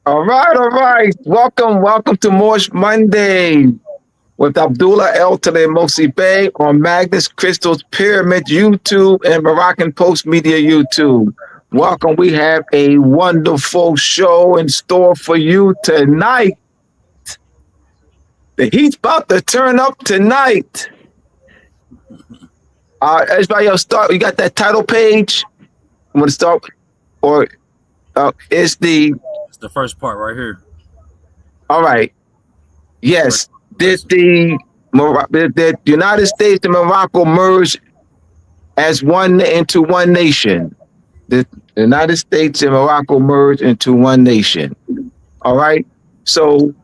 All right, all right. Welcome to Moorish Monday with Abdullah El Tale Mosi Bey on Magnus Crystal's Pyramid YouTube and Moroccan Post Media YouTube. Welcome. We have a wonderful show in store for you tonight. The heat's about to turn up tonight. Everybody else start. You got that title page? I'm going to start. Or it's the. It's the first part right here. All right. Yes. Did the United States and Morocco merge as one into one nation? The United States and Morocco merged into one nation. All right. So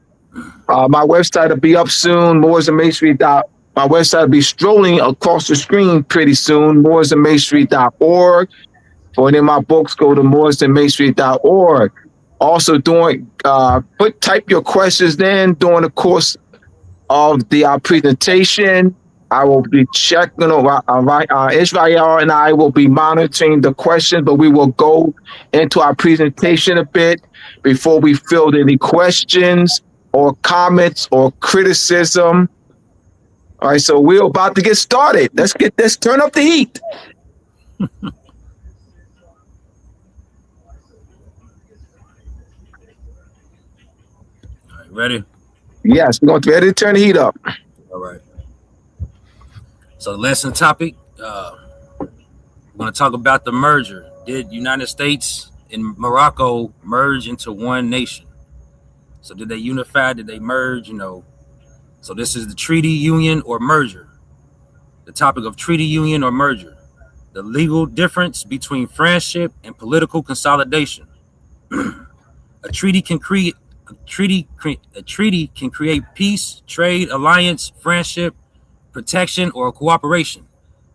my website will be up soon. My website will be strolling across the screen pretty soon. mooresandmasonry.org. For any of my books, go to mooresandmasonry.org. Also, type your questions in during the course of the presentation. I will be checking. Israel and I will be monitoring the questions, but we will go into our presentation a bit before we field any questions or comments or criticism. All right, so we're about to get started. Let's turn up the heat. Ready? Yes, we're going to ready to turn the heat up. All right. So the lesson topic, we're going to talk about the merger. Did United States and Morocco merge into one nation? So did they unify? Did they merge? So this is the treaty, union, or merger. The topic of treaty, union, or merger. The legal difference between friendship and political consolidation. A treaty can create peace, trade, alliance, friendship, protection, or cooperation.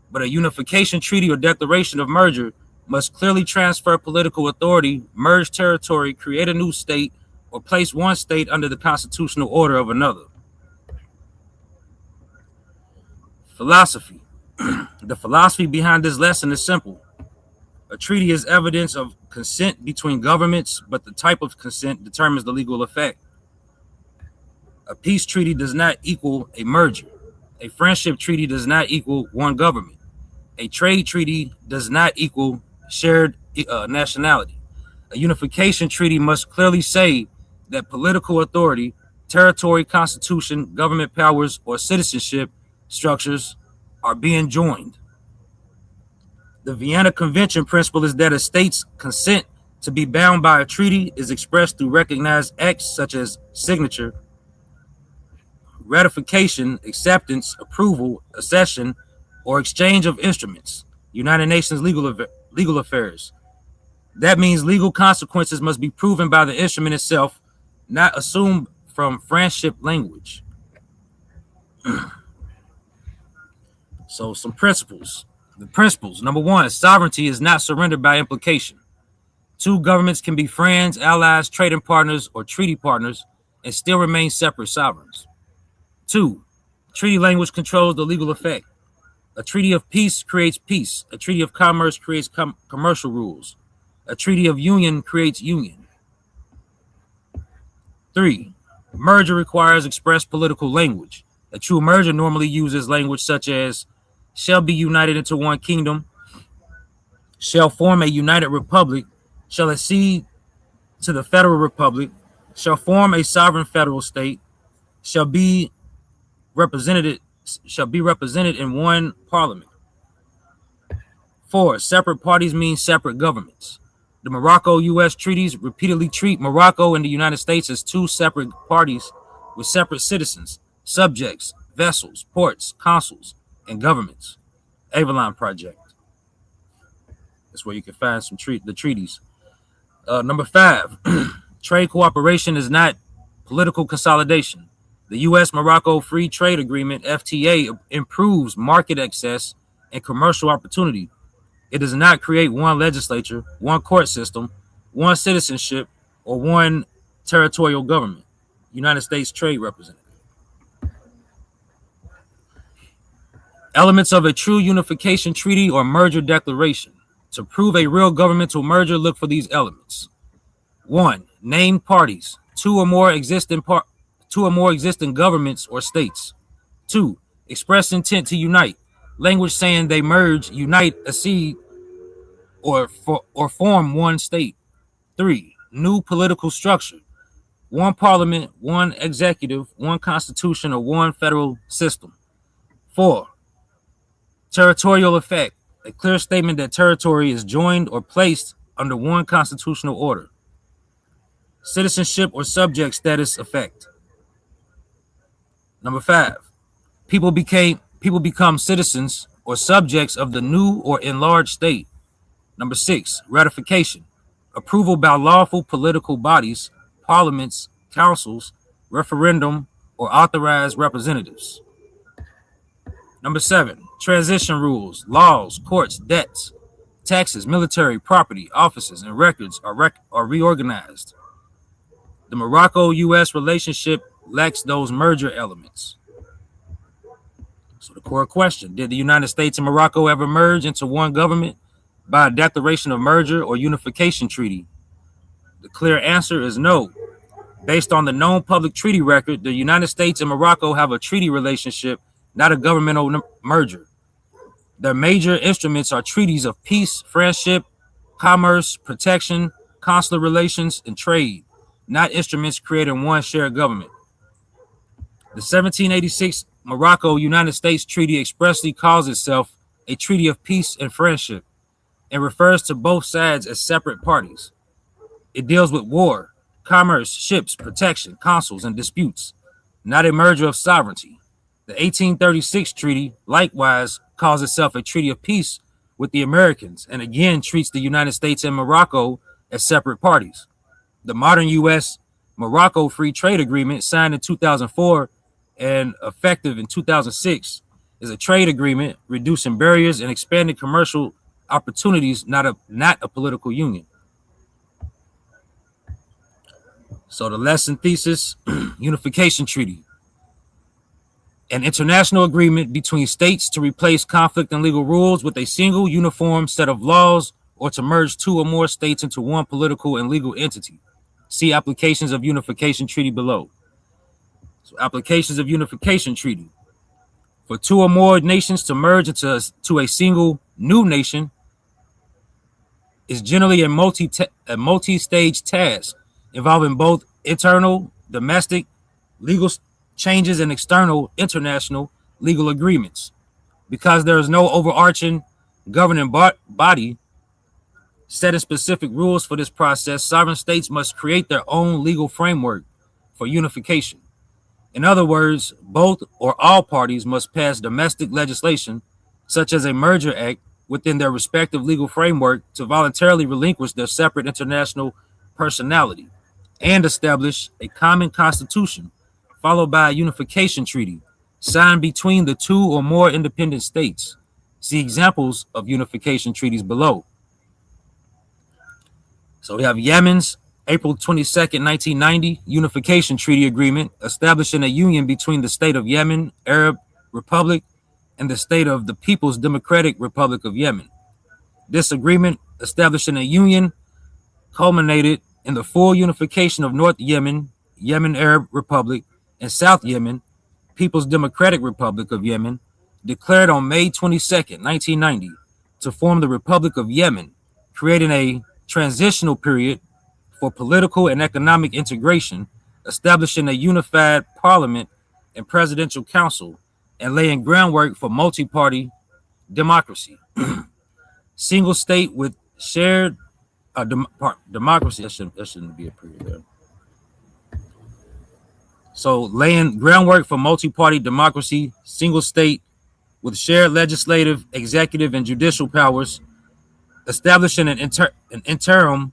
But a unification treaty or declaration of merger must clearly transfer political authority, merge territory, create a new state, or place one state under the constitutional order of another. Philosophy. The philosophy behind this lesson is simple. A treaty is evidence of consent between governments, but the type of consent determines the legal effect. A peace treaty does not equal a merger. A friendship treaty does not equal one government. A trade treaty does not equal shared nationality. A unification treaty must clearly say that political authority, territory, constitution, government powers, or citizenship structures are being joined. The Vienna Convention principle is that a state's consent to be bound by a treaty is expressed through recognized acts such as signature, ratification, acceptance, approval, accession, or exchange of instruments. United Nations legal affairs. That means legal consequences must be proven by the instrument itself, not assumed from friendship language. So some principles. The principles. Number one, sovereignty is not surrendered by implication. Two governments can be friends, allies, trading partners, or treaty partners and still remain separate sovereigns. Two, treaty language controls the legal effect. A treaty of peace creates peace. A treaty of commerce creates commercial rules. A treaty of union creates union. Three, merger requires express political language. A true merger normally uses language such as shall be united into one kingdom, shall form a united republic, shall accede to the federal republic, shall form a sovereign federal state, shall be represented in one parliament. Four, separate parties mean separate governments. The Morocco-U.S. treaties repeatedly treat Morocco and the United States as two separate parties with separate citizens, subjects, vessels, ports, consuls, and governments. Avalon Project. That's where you can find the treaties. Number five, trade cooperation is not political consolidation. The U.S.-Morocco Free Trade Agreement, FTA, improves market access and commercial opportunity. It does not create one legislature, one court system, one citizenship, or one territorial government. United States Trade Representative. Elements of a true unification treaty or merger declaration. To prove a real governmental merger, look for these elements. 1. Name parties. Two or more existing governments or states. 2. Express intent to unite. Language saying they merge, unite, accede, or form one state. 3. New political structure. One parliament, one executive, one constitution, or one federal system. 4. Territorial effect. A clear statement that territory is joined or placed under one constitutional order. Citizenship or subject status effect. Number 5. People become citizens or subjects of the new or enlarged state. Number 6. Ratification. Approval by lawful political bodies, parliaments, councils, referendum, or authorized representatives. Number 7. Transition rules, laws, courts, debts, taxes, military, property, offices, and records are reorganized. The Morocco-U.S. relationship lacks those merger elements. So the core question, did the United States and Morocco ever merge into one government by a declaration of merger or unification treaty? The clear answer is no. Based on the known public treaty record, the United States and Morocco have a treaty relationship, not a governmental merger. Their major instruments are treaties of peace, friendship, commerce, protection, consular relations, and trade, not instruments creating one shared government. The 1786 Morocco-United States Treaty expressly calls itself a treaty of peace and friendship and refers to both sides as separate parties. It deals with war, commerce, ships, protection, consuls, and disputes, not a merger of sovereignty. The 1836 treaty likewise calls itself a treaty of peace with the Americans and again treats the United States and Morocco as separate parties. The modern U.S.-Morocco Free Trade Agreement, signed in 2004 and effective in 2006, is a trade agreement reducing barriers and expanding commercial opportunities, not a political union. So the lesson thesis, Unification Treaty. An international agreement between states to replace conflict and legal rules with a single uniform set of laws or to merge two or more states into one political and legal entity. See applications of Unification Treaty below. So applications of Unification Treaty. For two or more nations to merge into a single new nation is generally a multi-stage task involving both internal, domestic, legal changes and external, international legal agreements. Because there is no overarching governing body setting specific rules for this process, sovereign states must create their own legal framework for unification. In other words, both or all parties must pass domestic legislation, such as a merger act, within their respective legal framework to voluntarily relinquish their separate international personality and establish a common constitution, followed by a unification treaty signed between the two or more independent states. See examples of unification treaties below. So we have Yemen's April 22nd, 1990 Unification Treaty Agreement establishing a union between the state of Yemen, Arab Republic, and the state of the People's Democratic Republic of Yemen. This agreement establishing a union culminated in the full unification of North Yemen, Yemen Arab Republic, and South Yemen, People's Democratic Republic of Yemen, declared on May 22nd, 1990, to form the Republic of Yemen, creating a transitional period for political and economic integration, establishing a unified parliament and presidential council, and laying groundwork for multi-party democracy. Single state with shared democracy. That shouldn't be a period there. So laying groundwork for multi-party democracy, single state with shared legislative, executive, and judicial powers, establishing an interim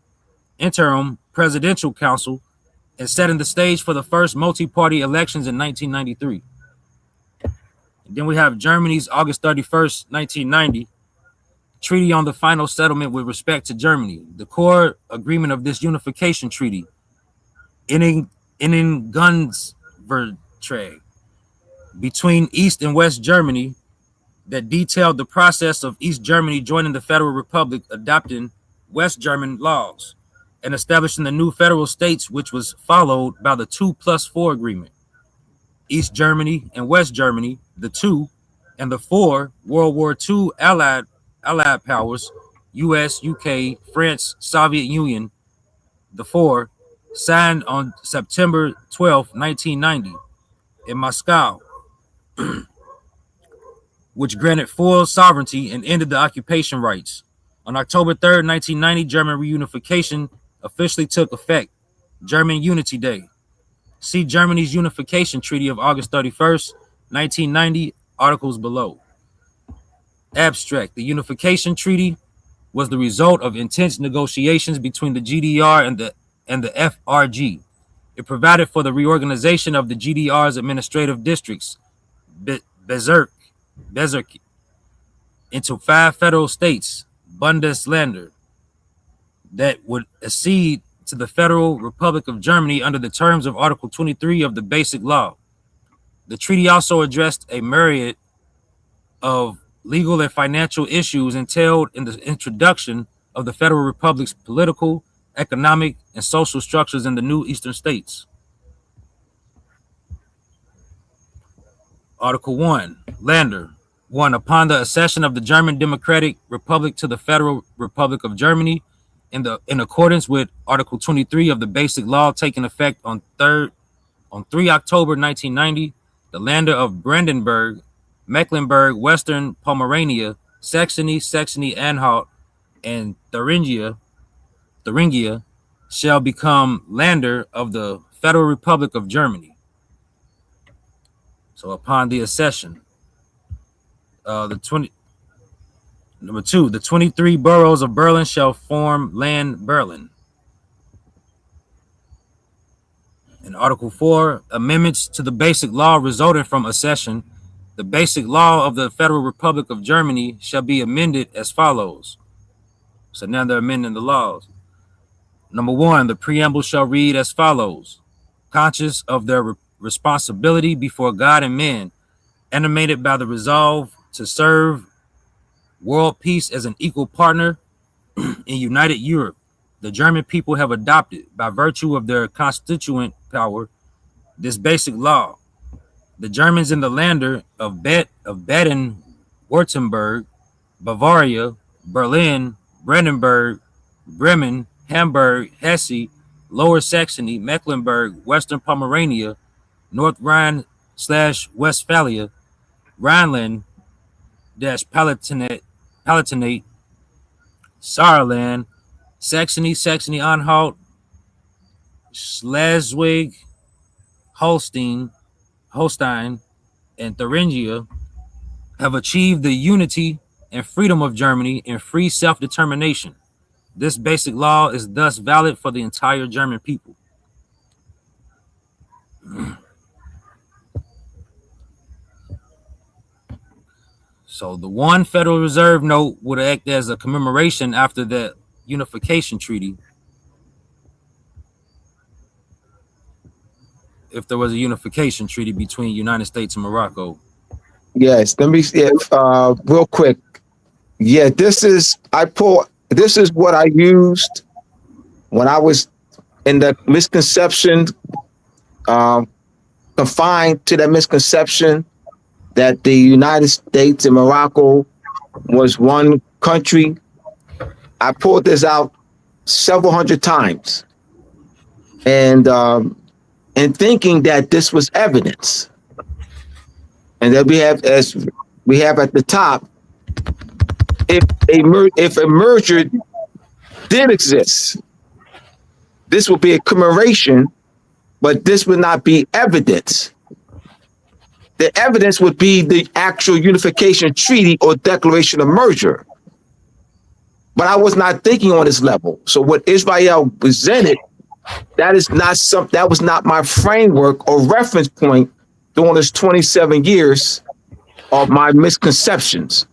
presidential council, and setting the stage for the first multi-party elections in 1993. And then we have Germany's August 31st, 1990, treaty on the final settlement with respect to Germany. The core agreement of this unification treaty, Innengundsvertrag, between East and West Germany, that detailed the process of East Germany joining the Federal Republic, adopting West German laws. and establishing the new federal states, which was followed by the 2+4 agreement. East Germany and West Germany, the two, and the four World War II allied powers, US, UK, France, Soviet Union, the four, signed on September 12, 1990 in Moscow, which granted full sovereignty and ended the occupation rights. On October 3rd, 1990, German reunification officially took effect. German Unity Day. See Germany's Unification Treaty of August 31st, 1990, articles below. Abstract. The Unification Treaty was the result of intense negotiations between the GDR and the FRG. It provided for the reorganization of the GDR's administrative districts, Bezirk, into 5 federal states, Bundesländer, that would accede to the Federal Republic of Germany under the terms of Article 23 of the Basic Law. The treaty also addressed a myriad of legal and financial issues entailed in the introduction of the Federal Republic's political, economic, and social structures in the new eastern states. Article 1, Lander. 1. Upon the accession of the German Democratic Republic to the Federal Republic of Germany, in accordance with Article 23 of the Basic Law taking effect on 3 October 1990, the Lander of Brandenburg, Mecklenburg, Western Pomerania, Saxony-Anhalt, and Thuringia shall become Lander of the Federal Republic of Germany. So upon the accession, Number 2, the 23 boroughs of Berlin shall form Land Berlin. In Article 4, amendments to the Basic Law resulting from accession, the Basic Law of the Federal Republic of Germany shall be amended as follows. So now they're amending the laws. Number 1, the preamble shall read as follows. Conscious of their responsibility before God and men, animated by the resolve to serve world peace as an equal partner in united Europe, the German people have adopted, by virtue of their constituent power, this basic law. The Germans in the Länder of Baden-Württemberg, Bavaria, Berlin, Brandenburg, Bremen, Hamburg, Hesse, Lower Saxony, Mecklenburg, Western Pomerania, North Rhine/Westphalia, Rhineland-Palatinate, Saarland, Saxony-Anhalt, Schleswig-Holstein, and Thuringia have achieved the unity and freedom of Germany in free self-determination. This basic law is thus valid for the entire German people. So the one Federal Reserve note would act as a commemoration after the unification treaty, if there was a unification treaty between United States and Morocco. Yes, let me real quick. Yeah, this is what I used when I was in the misconception, confined to that misconception that the United States and Morocco was one country. I pulled this out several hundred times, and thinking that this was evidence, and that we have, as we have at the top, if a merger did exist, this would be a commemoration, but this would not be evidence. The evidence would be the actual unification treaty or declaration of merger. But I was not thinking on this level. So what Israel presented, that was not my framework or reference point during this 27 years of my misconceptions.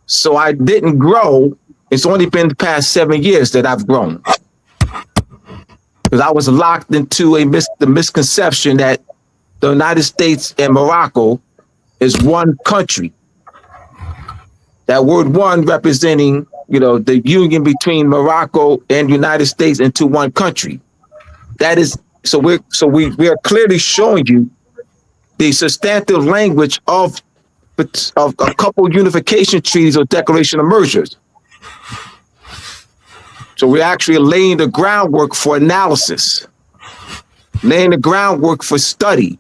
So I didn't grow. It's only been the past 7 years that I've grown, because I was locked into the misconception that the United States and Morocco is one country. That word "one" representing the union between Morocco and United States into one country. That is, we are clearly showing you the substantive language of a couple unification treaties or declaration of mergers. So we're actually laying the groundwork for analysis, laying the groundwork for study,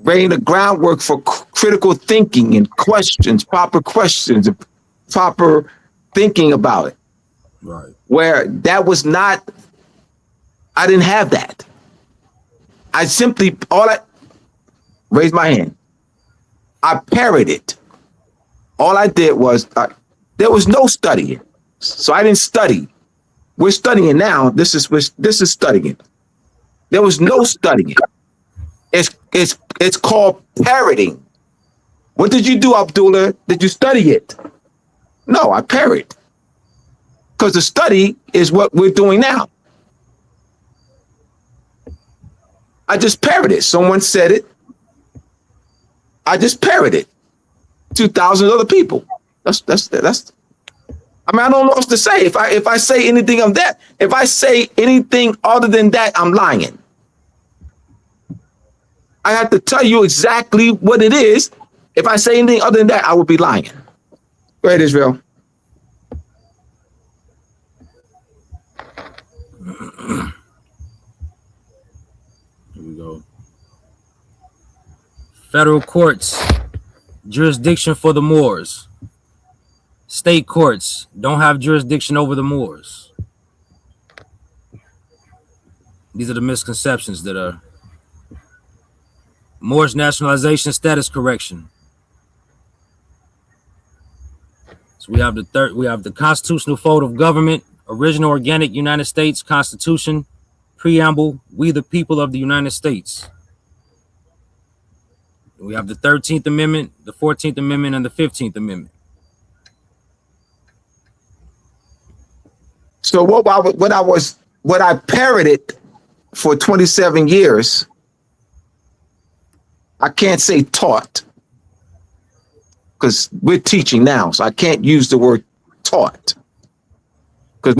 laying the groundwork for critical thinking and proper questions, and proper thinking about it. Right. Where that was not, I didn't have that. I raised my hand. I parroted. All I did was, there was no studying. So I didn't study. We're studying now. This is studying. There was no studying. It's called parroting. What did you do, Abdullah? Did you study it? No, I parrot. Because the study is what we're doing now. I just parroted. Someone said it. I just parroted. 2,000 other people. That's. I mean, I don't know what to say. If I say anything of that, if I say anything other than that, I'm lying. I have to tell you exactly what it is. If I say anything other than that, I would be lying. Go ahead, Israel. Here we go. Federal courts, jurisdiction for the Moors. State courts don't have jurisdiction over the Moors. These are the misconceptions that are Moorish nationalization status correction. So we have the constitutional fold of government, original organic United States Constitution, preamble, we the people of the United States. We have the 13th Amendment, the 14th Amendment, and the 15th Amendment. So what I parroted for 27 years, I can't say taught, because we're teaching now, so I can't use the word taught, because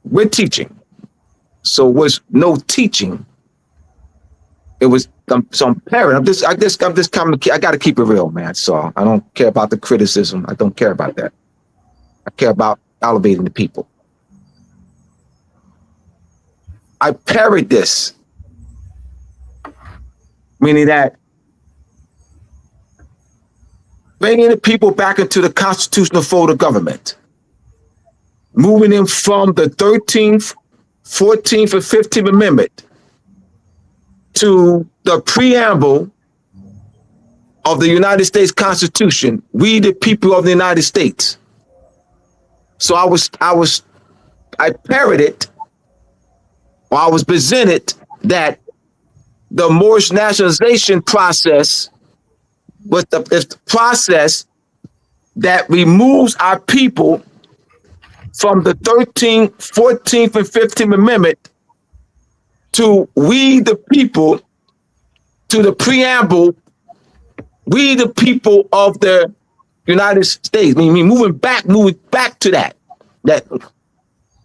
we're teaching. So it was no teaching. It was some parrot. I got to keep it real, man. So I don't care about the criticism. I don't care about that. I care about elevating the people. I parrot this, meaning that bringing the people back into the constitutional fold of government, moving them from the 13th, 14th, and 15th Amendment to the preamble of the United States Constitution, we the people of the United States. So I parroted, or I was presented that the Moorish nationalization process was the process that removes our people from the 13th, 14th, and 15th Amendment to we the people, to the preamble, we the people of the United States. I mean, moving back to that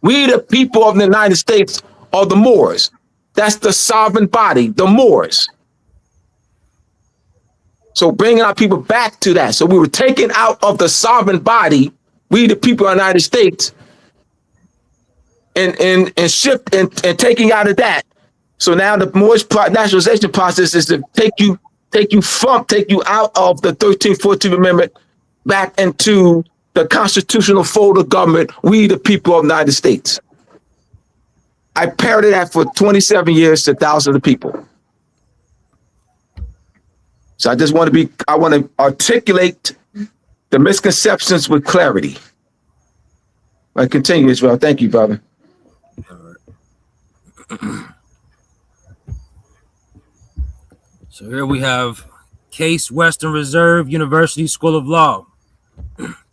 we the people of the United States are the Moors. That's the sovereign body, the Moors. So bringing our people back to that. So we were taken out of the sovereign body, we the people of the United States, and shift and taking out of that. So now the Moorish nationalization process is to take you out of the 13th, 14th Amendment back into the constitutional fold of government, we the people of the United States. I parroted that for 27 years to thousands of people. So I want to articulate the misconceptions with clarity. I continue, Israel. Thank you, brother. So here we have Case Western Reserve University School of Law.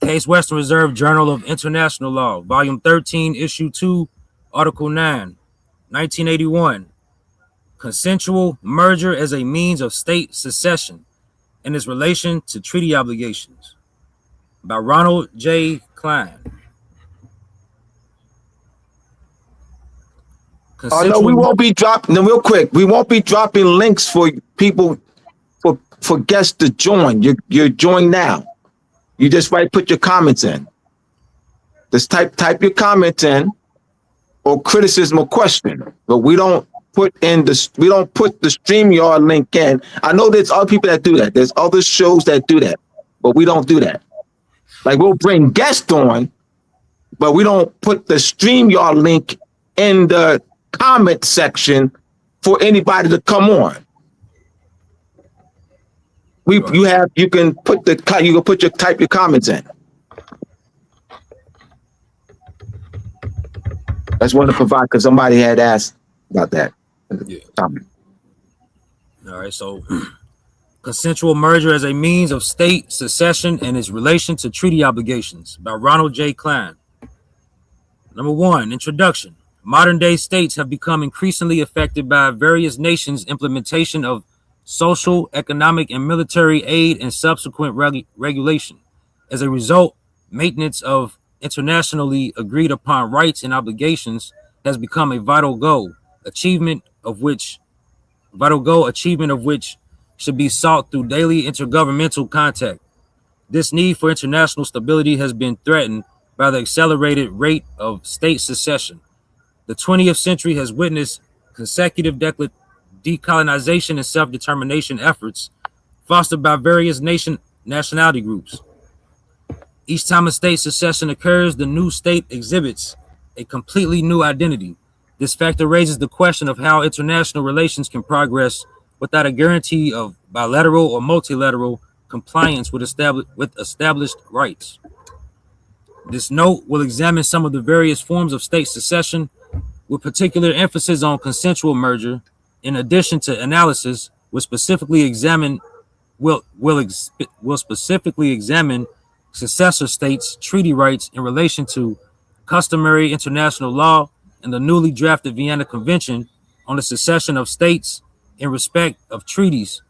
Case Western Reserve Journal of International Law, Volume 13, Issue 2, Article 9, 1981. Consensual merger as a means of state secession and its relation to treaty obligations. by Ronald J. Klein. No, we Consensual. won't be dropping. No, real quick, we won't be dropping links for people for guests to join. You're join now. You just put your comments in. Just type your comments in, or criticism or question. But we don't put the StreamYard link in. I know there's other people that do that. There's other shows that do that, but we don't do that. Like, we'll bring guests on, but we don't put the StreamYard link in the comment section for anybody to come on. You can type your comments in. I just wanted to provide, because somebody had asked about that. Yeah. All right, so consensual merger as a means of state secession and its relation to treaty obligations by Ronald J. Klein. Number 1, introduction. Modern day states have become increasingly affected by various nations' implementation of social, economic, and military aid and subsequent regulation. As a result, maintenance of internationally agreed upon rights and obligations has become a vital goal, achievement of which should be sought through daily intergovernmental contact. This need for international stability has been threatened by the accelerated rate of state secession. The 20th century has witnessed consecutive decolonization and self-determination efforts fostered by various nationality groups. Each time a state secession occurs, the new state exhibits a completely new identity. This factor raises the question of how international relations can progress without a guarantee of bilateral or multilateral compliance with established rights. This note will examine some of the various forms of state secession, with particular emphasis on consensual merger. In addition to analysis, will specifically examine successor states' treaty rights in relation to customary international law and the newly drafted Vienna Convention on the secession of states in respect of treaties.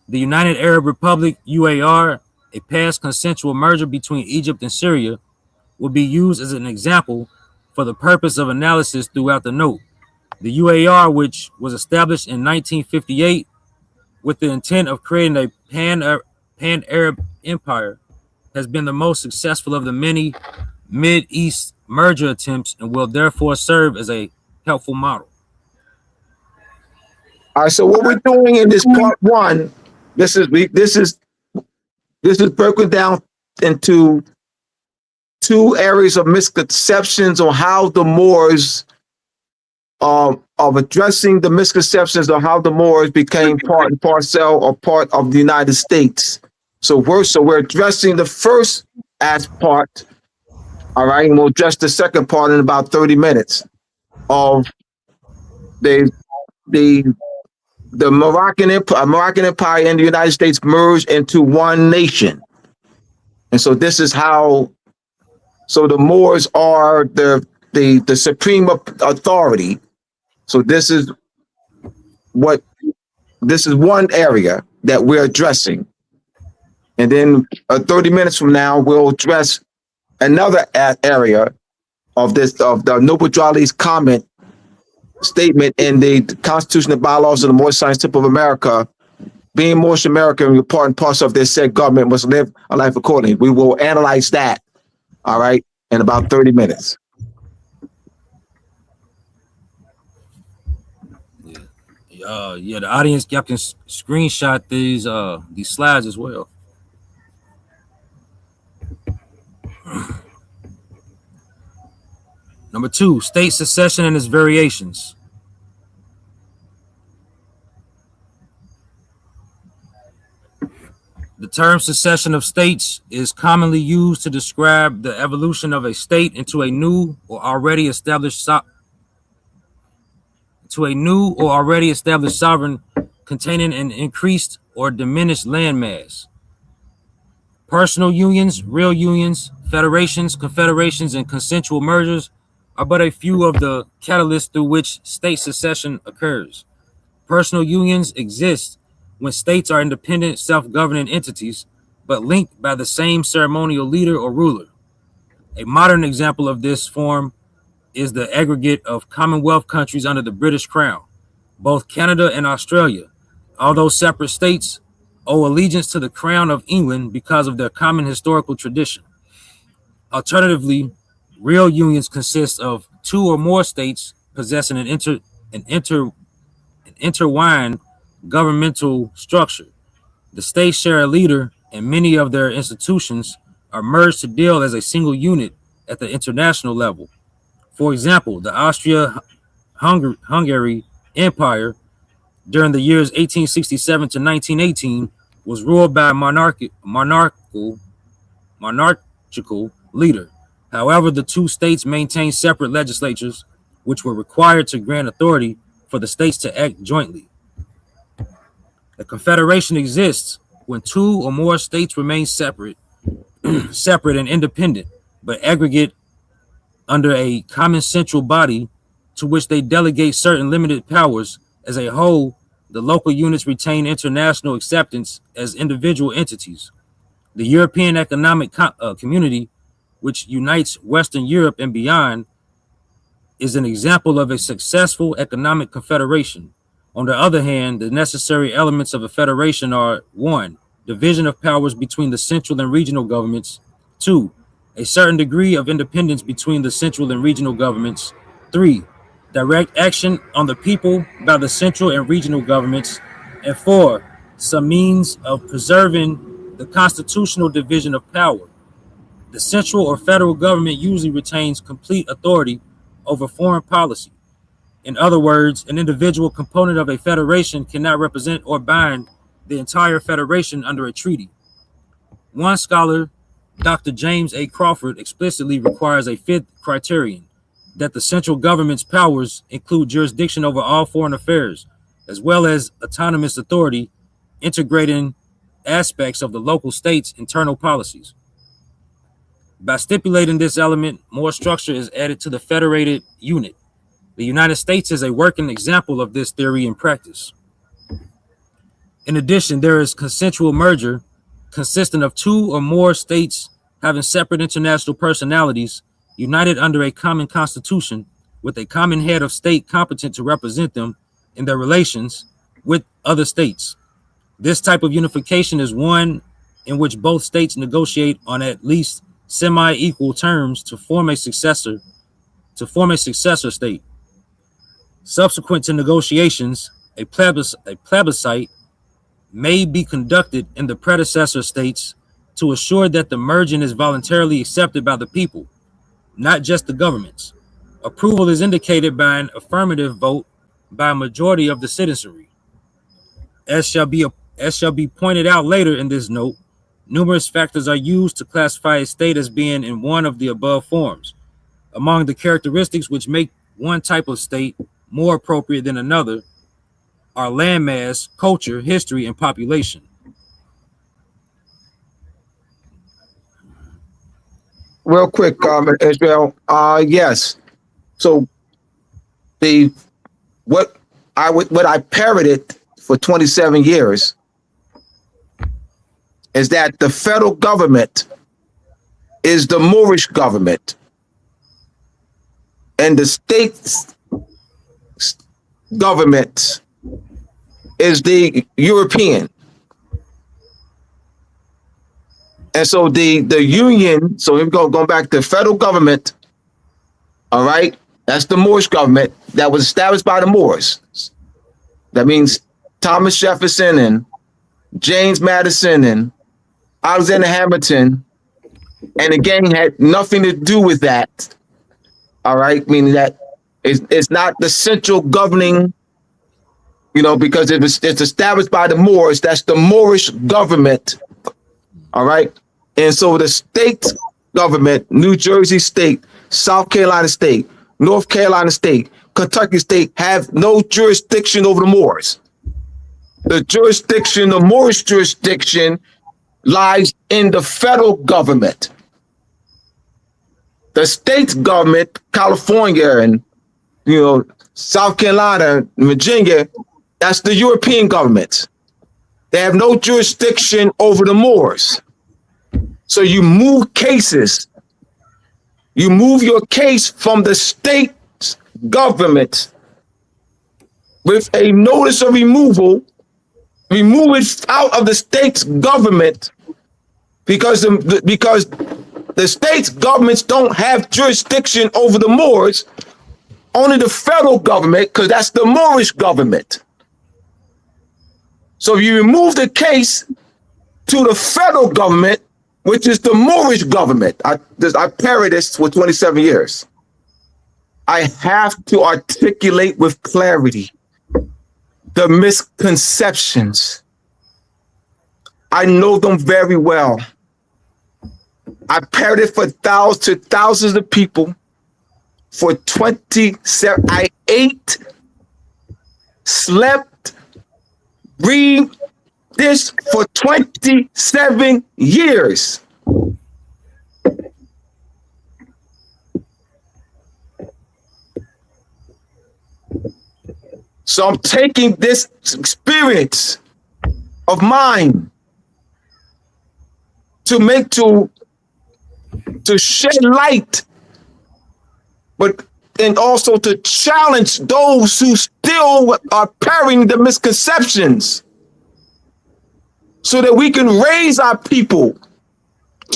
The United Arab Republic, UAR, a past consensual merger between Egypt and Syria, will be used as an example for the purpose of analysis throughout the note. The UAR, which was established in 1958 with the intent of creating a pan-Arab empire, has been the most successful of the many Mid-East merger attempts and will therefore serve as a helpful model. All right, so what we're doing in this part 1, this is broken down into 2 areas of misconceptions on how the Moors of addressing the misconceptions of how the Moors became part and parcel or part of the United States. So we're addressing the first part, all right, and we'll address the second part in about 30 minutes of the Moroccan Empire and the United States merged into one nation. And so this is how. So the Moors are the supreme authority. So this is one area that we're addressing. And then 30 minutes from now, we'll address another area of the Noble Drawley's comment statement in the Constitution and bylaws of the Moorish Science Temple of America. Being Moorish American, you're part and parcel of their said government, must live a life accordingly. We will analyze that, all right, in about 30 minutes. The audience, y'all can screenshot these slides as well. Number 2, state secession and its variations. The term secession of states is commonly used to describe the evolution of a state into a new or already established sovereign containing an increased or diminished landmass. Personal unions, real unions, federations, confederations, and consensual mergers are but a few of the catalysts through which state secession occurs. Personal unions exist when states are independent, self-governing entities, but linked by the same ceremonial leader or ruler. A modern example of this form is the aggregate of Commonwealth countries under the British Crown. Both Canada and Australia, although separate states, owe allegiance to the Crown of England because of their common historical tradition. Alternatively, real unions consist of two or more states possessing an intertwined governmental structure. The states share a leader, and many of their institutions are merged to deal as a single unit at the international level. For example, the Austria-Hungary Empire during the years 1867 to 1918 was ruled by a monarchical leader. However, the two states maintained separate legislatures, which were required to grant authority for the states to act jointly. The Confederation exists when two or more states remain separate and independent, but aggregate under a common central body to which they delegate certain limited powers. As a whole, the local units retain international acceptance as individual entities. The European Economic Community, which unites Western Europe and beyond, is an example of a successful economic confederation. On the other hand, the necessary elements of a federation are: 1. Division of powers between the central and regional governments; 2. A certain degree of independence between the central and regional governments; 3. Direct action on the people by the central and regional governments; and 4. Some means of preserving the constitutional division of power. The central or federal government usually retains complete authority over foreign policy. In other words, an individual component of a federation cannot represent or bind the entire federation under a treaty. One scholar, Dr. James A. Crawford, explicitly requires a fifth criterion: that the central government's powers include jurisdiction over all foreign affairs, as well as autonomous authority, integrating aspects of the local state's internal policies. By stipulating this element, more structure is added to the federated unit. The United States is a working example of this theory in practice. In addition, there is consensual merger, consisting of two or more states having separate international personalities, united under a common constitution, with a common head of state competent to represent them in their relations with other states. This type of unification is one in which both states negotiate on at least semi-equal terms to form a successor state. Subsequent to negotiations, a plebiscite may be conducted in the predecessor states to assure that the merging is voluntarily accepted by the people, not just the governments. Approval is indicated by an affirmative vote by a majority of the citizenry. As shall be pointed out later in this note, numerous factors are used to classify a state as being in one of the above forms. Among the characteristics which make one type of state more appropriate than another are landmass, culture, history, and population. Real quick, Israel. Yes. So what I parroted for 27 years is that the federal government is the Moorish government, and the state's government is the European. And so the union, so here we go, going back to the federal government, all right, that's the Moorish government that was established by the Moors. That means Thomas Jefferson and James Madison and Alexander Hamilton, and the gang had nothing to do with that. All right, meaning that it's not the central governing, because it's established by the Moors. That's the Moorish government. All right, and so the state government, New Jersey State, South Carolina State, North Carolina State, Kentucky State, have no jurisdiction over the Moors. The Moorish jurisdiction, lies in the federal government. The state government, California and South Carolina and Virginia, that's the European government. They have no jurisdiction over the Moors. So you move cases. You move your case from the state government with a notice of removal, remove it out of the state's government because the state's governments don't have jurisdiction over the Moors, only the federal government, because that's the Moorish government. So you remove the case to the federal government, which is the Moorish government. I parried this for 27 years. I have to articulate with clarity the misconceptions. I know them very well. I parried it for thousands of people for 27. I ate, slept, breathed this for 27 years. So I'm taking this experience of mine to shed light, and also to challenge those who still are parrying the misconceptions, so that we can raise our people,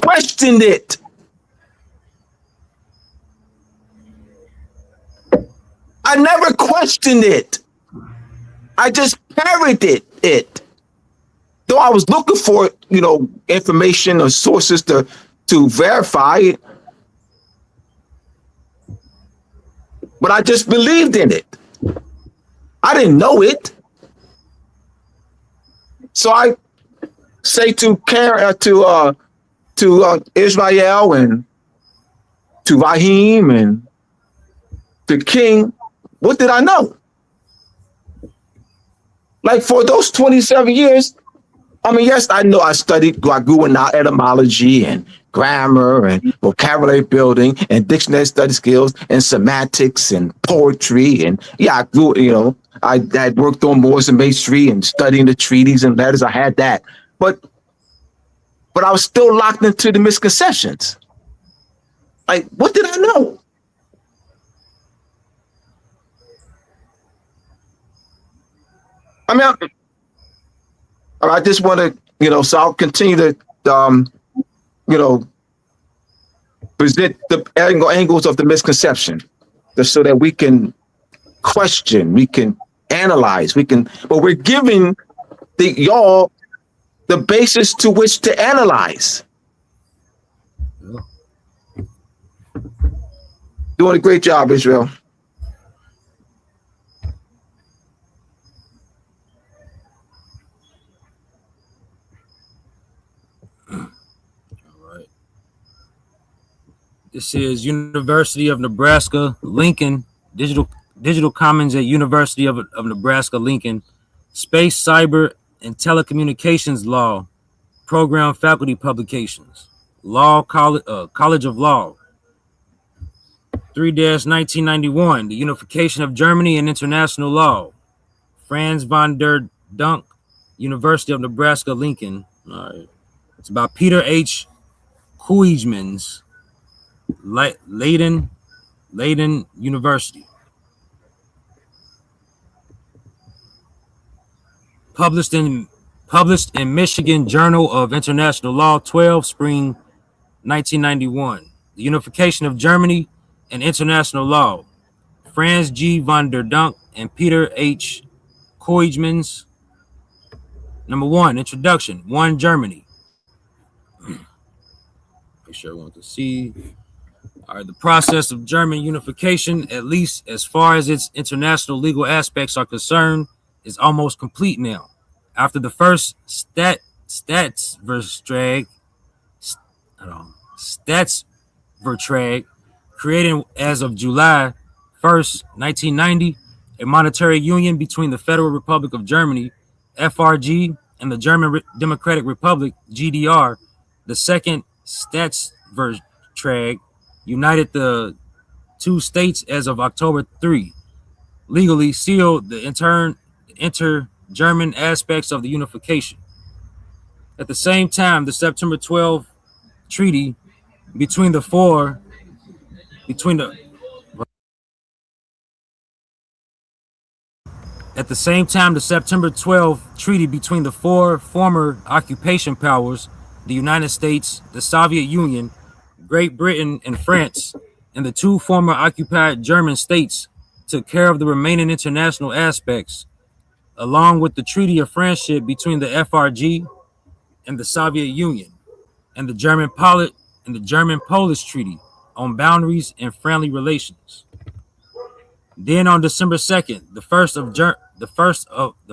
question it. I never questioned it. I just parroted it. Though I was looking for, information or sources to verify it. But I just believed in it. I didn't know it. So I say to Israel and to Raheem and to King, what did I know? Like for those 27 years, yes, I know I grew in etymology and grammar and vocabulary building and dictionary study skills and semantics and poetry. And yeah, I grew, I had worked on Moorish History and studying the treaties and letters. I had that. But I was still locked into the misconceptions. Like, what did I know? I just want to, so I'll continue to, present the angles of the misconception, just so that we can question, we can analyze, but we're giving y'all the basis to which to analyze. Yeah. Doing a great job, Israel. This is University of Nebraska, Lincoln, Digital Commons at University of Nebraska, Lincoln, Space, Cyber, and Telecommunications Law, Program Faculty Publications, Law College of Law, 3-1991, The Unification of Germany and International Law, Franz von der Dunk, University of Nebraska, Lincoln. All right. It's about Peter H. Koopmans, Leiden University. Published in Michigan Journal of International Law, 12 Spring 1991. The Unification of Germany and International Law. Franz G. von der Dunk and Peter H. Koopmans. Number 1, Introduction. 1, Germany. Make sure everyone can see. All right, the process of German unification, at least as far as its international legal aspects are concerned, is almost complete now. After the first Staatsvertrag, created as of July 1st, 1990, a monetary union between the Federal Republic of Germany, FRG, and the German Democratic Republic, GDR, the second Staatsvertrag, united the two states as of October 3, legally sealed the inter-German aspects of the unification. At the same time, the September 12, treaty between the four between the at the same time, the September 12th treaty between the four former occupation powers, the United States, the Soviet Union, Great Britain, and France, and the two former occupied German states, took care of the remaining international aspects, along with the Treaty of Friendship between the FRG and the Soviet Union, and the German-Polish Treaty on boundaries and friendly relations. Then on December 2nd, the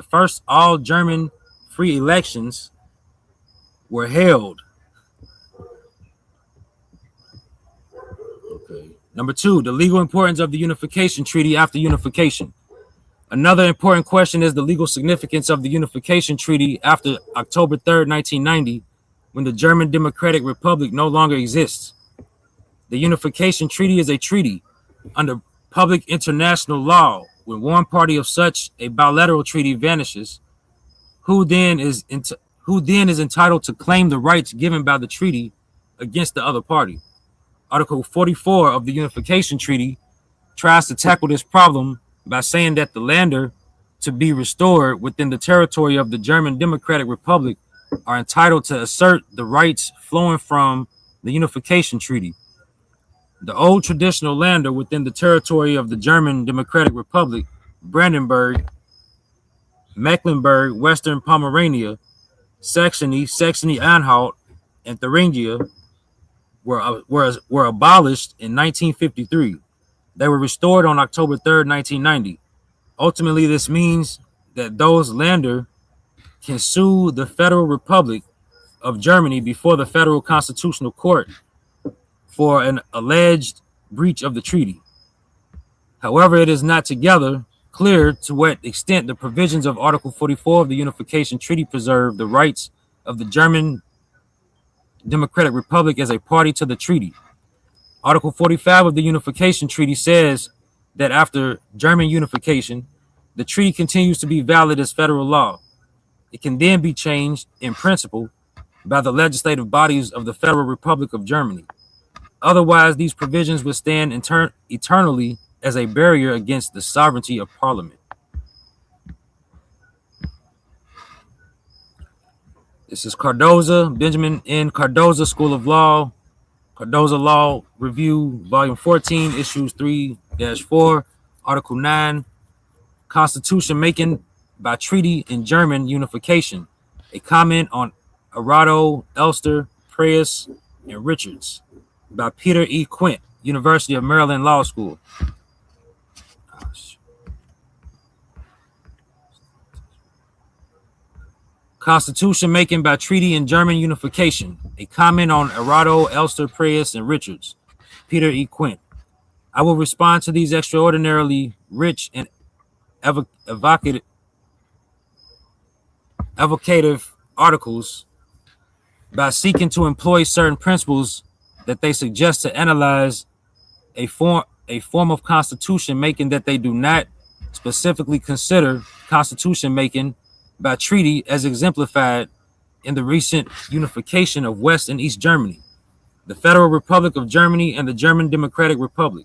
first all German free elections were held. Okay. Number two, the legal importance of the Unification Treaty after unification. Another important question is the legal significance of the Unification Treaty after October 3rd, 1990, when the German Democratic Republic no longer exists. The Unification Treaty is a treaty under public international law. When one party of such a bilateral treaty vanishes, who then is entitled to claim the rights given by the treaty against the other party? Article 44 of the Unification Treaty tries to tackle this problem by saying that the lander to be restored within the territory of the German Democratic Republic are entitled to assert the rights flowing from the Unification Treaty. The old traditional lander within the territory of the German Democratic Republic, Brandenburg, Mecklenburg, Western Pomerania, Saxony-Anhalt, and Thuringia were abolished in 1953. They were restored on October 3rd, 1990. Ultimately, this means that those lander can sue the Federal Republic of Germany before the Federal Constitutional Court for an alleged breach of the treaty. However, it is not together clear to what extent the provisions of Article 44 of the Unification Treaty preserve the rights of the German Democratic Republic as a party to the treaty. Article 45 of the Unification Treaty says that after German unification, the treaty continues to be valid as federal law. It can then be changed in principle by the legislative bodies of the Federal Republic of Germany. Otherwise, these provisions would stand eternally as a barrier against the sovereignty of Parliament. This is Cardoza, Benjamin N. Cardoza School of Law, Cardoza Law Review, Volume 14, Issues 3-4, Article 9, Constitution Making by Treaty in German Unification, a comment on Arado, Elster, Preyes, and Richards, by Peter E. Quint, University of Maryland Law School. Constitution Making by Treaty in German Unification, a comment on Arado, Elster, Preyes, and Richards, Peter E. Quint. I will respond to these extraordinarily rich and evocative articles by seeking to employ certain principles that they suggest to analyze a form of constitution making that they do not specifically consider constitution making by treaty as exemplified in the recent unification of West and East Germany, the Federal Republic of Germany, and the German Democratic Republic.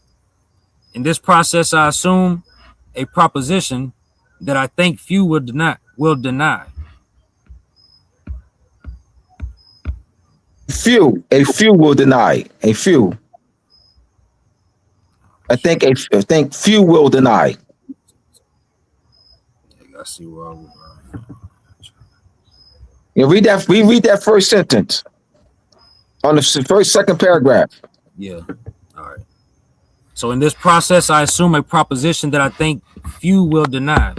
In this process, I assume a proposition that I think few will deny. A few will deny. A few. I think few will deny. I see where I was. You read that first sentence on the second paragraph. Yeah. All right. So in this process, I assume a proposition that I think few will deny.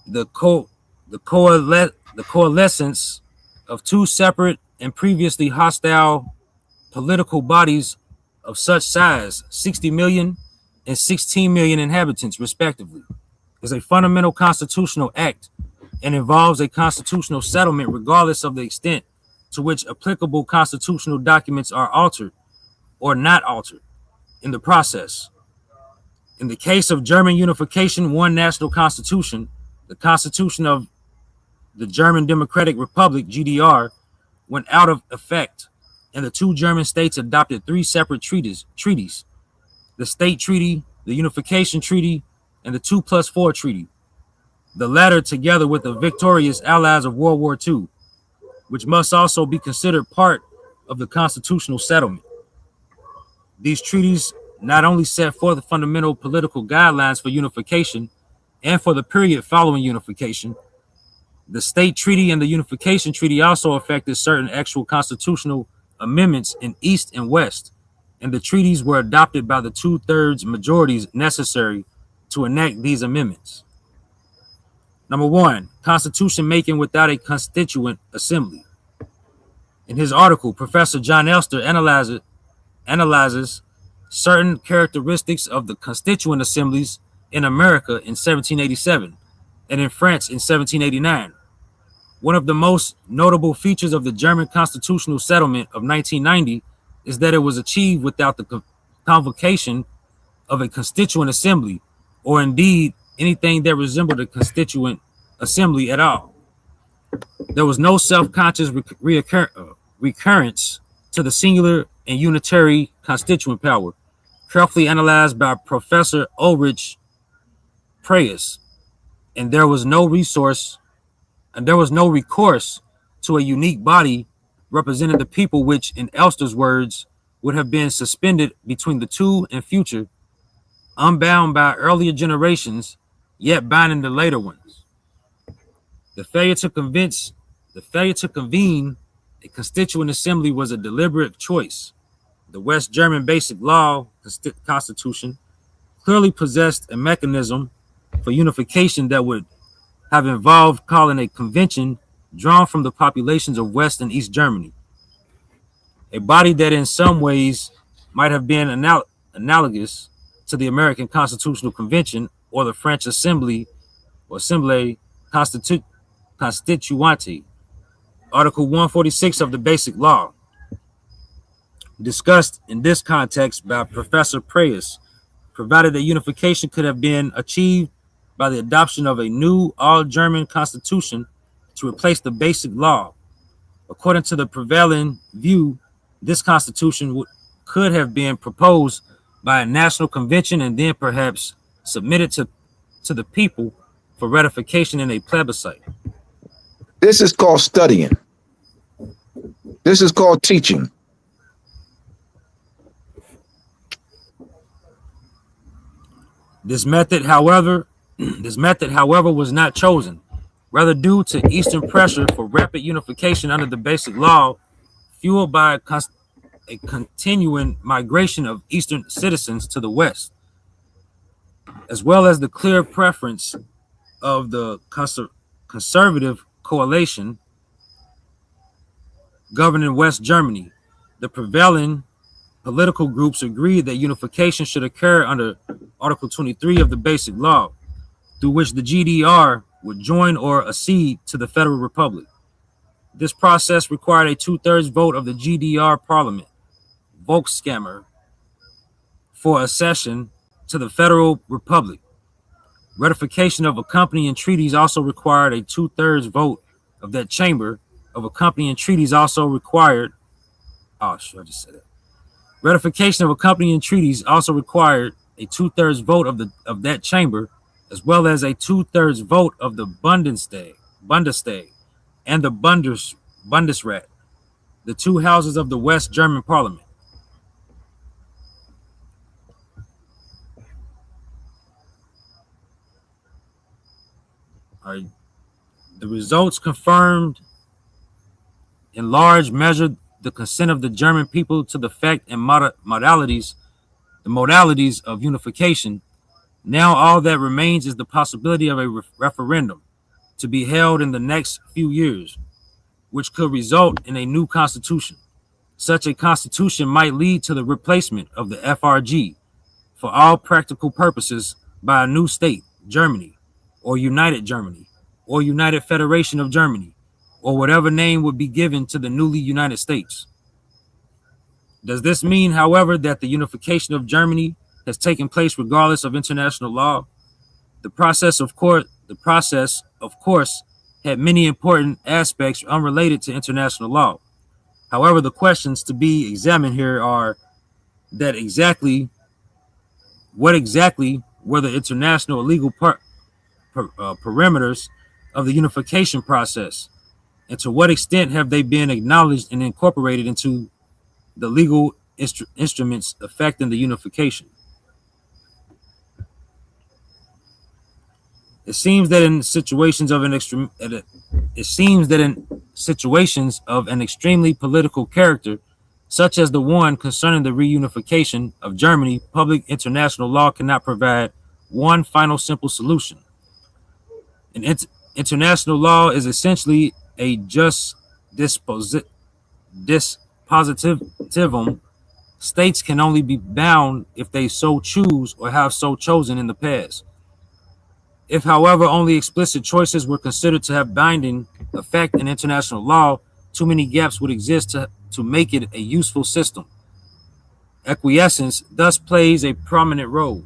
The coalescence of two separate and previously hostile political bodies of such size, 60 million and 16 million inhabitants, respectively, is a fundamental constitutional act and involves a constitutional settlement regardless of the extent to which applicable constitutional documents are altered or not altered in the process. In the case of German unification, one national constitution, the Constitution of the German Democratic Republic, GDR, went out of effect and the two German states adopted three separate treaties: the State Treaty, the Unification Treaty, and the 2+4 Treaty, the latter together with the victorious allies of World War II, which must also be considered part of the constitutional settlement. These treaties not only set forth fundamental political guidelines for unification and for the period following unification, the State Treaty and the Unification Treaty also affected certain actual constitutional amendments in East and West, and the treaties were adopted by the 2/3 majorities necessary to enact these amendments. Number one, constitution making without a constituent assembly. In his article, Professor John Elster analyzes certain characteristics of the constituent assemblies in America in 1787 and in France in 1789. One of the most notable features of the German constitutional settlement of 1990 is that it was achieved without the convocation of a constituent assembly, or indeed anything that resembled a constituent assembly at all. There was no self-conscious recurrence to the singular and unitary constituent power, carefully analyzed by Professor Ulrich Preyes, and there was no recourse to a unique body representing the people, which, in Elster's words, would have been suspended between the two and future, unbound by earlier generations, yet binding the later ones. The failure to convene a constituent assembly was a deliberate choice. The West German Basic Law Constitution clearly possessed a mechanism for unification that would have involved calling a convention drawn from the populations of West and East Germany, a body that in some ways might have been analogous to the American Constitutional Convention or the French Assembly or Assemblée Constituante. Article 146 of the Basic Law, discussed in this context by Professor Preyes, provided that unification could have been achieved by the adoption of a new all-German constitution to replace the Basic Law. According to the prevailing view, this constitution could have been proposed by a national convention and then perhaps submitted to the people for ratification in a plebiscite. This is called studying. This is called teaching. This method, however, was not chosen, rather due to Eastern pressure for rapid unification under the Basic Law, fueled by a continuing migration of Eastern citizens to the West, as well as the clear preference of the conservative coalition governing West Germany. The prevailing political groups agreed that unification should occur under Article 23 of the Basic Law, through which the GDR would join or accede to the Federal Republic. This process required a 2/3 vote of the GDR Parliament, Volkskammer, for accession to the Federal Republic. Ratification of accompanying treaties also required a 2/3 vote of that chamber. Ratification of accompanying treaties also required a 2/3 vote of that chamber, as well as a 2/3 vote of the Bundestag and the Bundesrat, the two houses of the West German Parliament. The results confirmed in large measure the consent of the German people to the fact and modalities of unification. Now all that remains is the possibility of a referendum to be held in the next few years, which could result in a new constitution. Such a constitution might lead to the replacement of the FRG for all practical purposes by a new state, Germany, or United Germany, or United Federation of Germany, or whatever name would be given to the newly United States. Does this mean, however, that the unification of Germany has taken place regardless of international law? The process, of course, had many important aspects unrelated to international law. However, the questions to be examined here are that what exactly were the international legal parameters of the unification process, and to what extent have they been acknowledged and incorporated into the legal instruments affecting the unification. It seems that in situations of an extremely political character, such as the one concerning the reunification of Germany, public international law cannot provide one final simple solution. An international law is essentially a just dispositivum. States can only be bound if they so choose or have so chosen in the past. If, however, only explicit choices were considered to have binding effect in international law, too many gaps would exist to make it a useful system. Acquiescence thus plays a prominent role.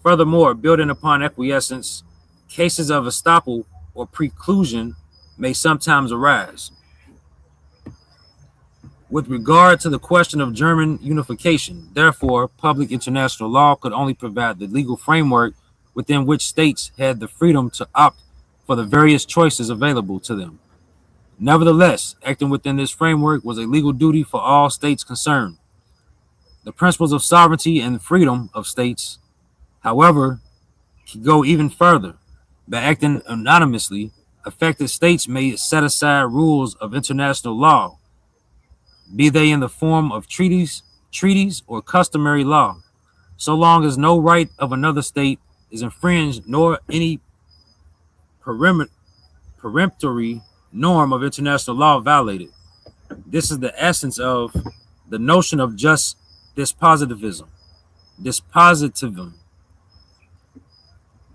Furthermore, building upon acquiescence, cases of estoppel or preclusion may sometimes arise. With regard to the question of German unification, therefore, public international law could only provide the legal framework within which states had the freedom to opt for the various choices available to them. Nevertheless, acting within this framework was a legal duty for all states concerned. The principles of sovereignty and freedom of states, however, can go even further. By acting anonymously, affected states may set aside rules of international law, be they in the form of treaties or customary law, so long as no right of another state is infringed nor any peremptory norm of international law violated. This is the essence of the notion of just dispositivism. Dispositivism.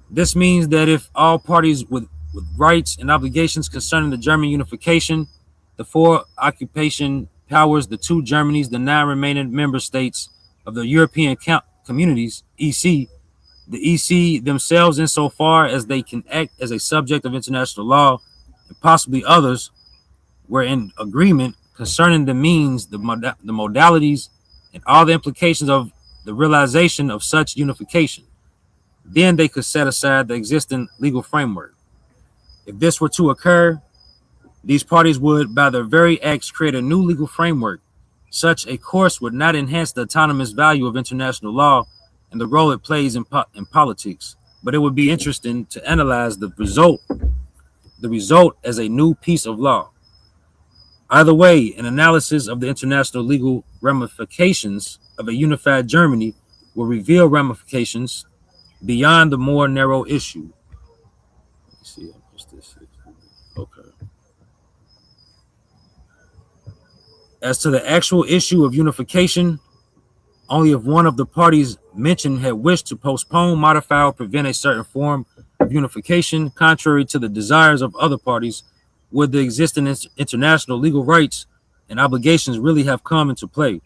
This means that if all parties with rights and obligations concerning the German unification, the four occupation powers, the two Germanys, the 9 remaining member states of the European Communities, EC, the EC themselves insofar as they can act as a subject of international law, and possibly others, were in agreement concerning the means, the modalities, and all the implications of the realization of such unification. Then they could set aside the existing legal framework. If this were to occur, these parties would, by their very acts, create a new legal framework. Such a course would not enhance the autonomous value of international law and the role it plays in politics, but it would be interesting to analyze the result as a new piece of law. Either way, an analysis of the international legal ramifications of a unified Germany will reveal ramifications beyond the more narrow issue. Let me see. Okay. As to the actual issue of unification, only if one of the parties mentioned had wished to postpone, modify, or prevent a certain form of unification contrary to the desires of other parties would the existing international legal rights and obligations really have come into play.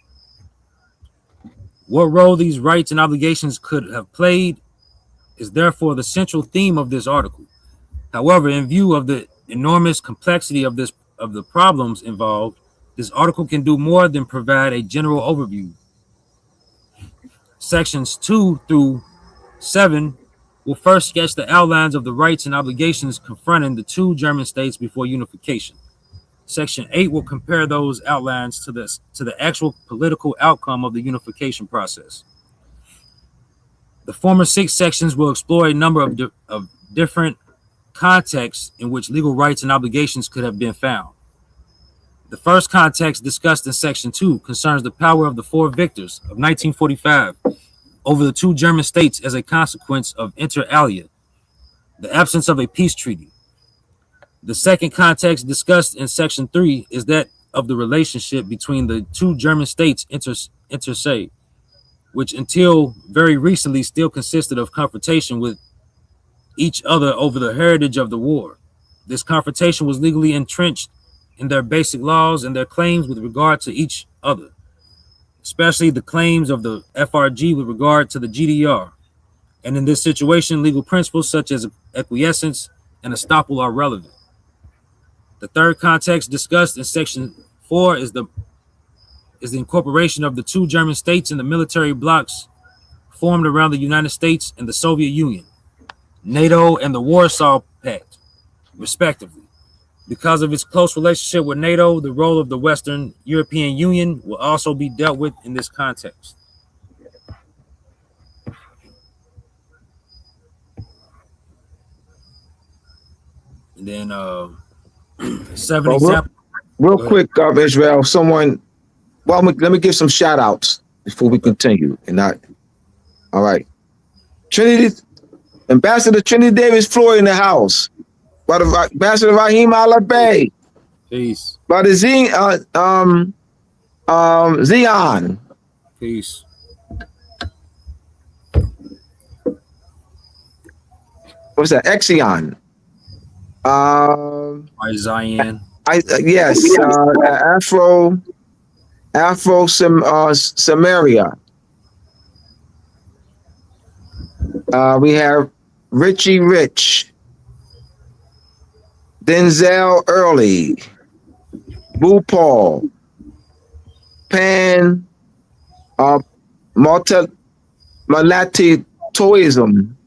What role these rights and obligations could have played is therefore the central theme of this article. However, in view of the enormous complexity of the problems involved, this article can do more than provide a general overview. Sections 2 through 7 will first sketch the outlines of the rights and obligations confronting the two German states before unification. Section 8 will compare those outlines to the actual political outcome of the unification process. The former 6 sections will explore a number of different contexts in which legal rights and obligations could have been found. The first context discussed in Section 2 concerns the power of the 4 victors of 1945 over the two German states as a consequence of inter alia, the absence of a peace treaty. The second context discussed in Section 3 is that of the relationship between the two German states inter se, which until very recently still consisted of confrontation with each other over the heritage of the war. This confrontation was legally entrenched in their basic laws and their claims with regard to each other, especially the claims of the FRG with regard to the GDR. And in this situation, legal principles such as acquiescence and estoppel are relevant. The third context discussed in Section 4 is the is the incorporation of the two German states in the military blocs formed around the United States and the Soviet Union, NATO and the Warsaw Pact, respectively. Because of its close relationship with NATO, the role of the Western European Union will also be dealt with in this context. And then seven examples. Real quick, Israel, someone, well, let me give some shout outs before we continue. And not, all right. Trinity, Ambassador Trinity Davis Floyd in the house. Ambassador Raheem Alabay. Peace. Brother Zion. Peace. What's that? Exion. Zion. Yes. Afro Samaria. We have Richie Rich. Denzel Early, Boo Paul, Pan, Malati Toism.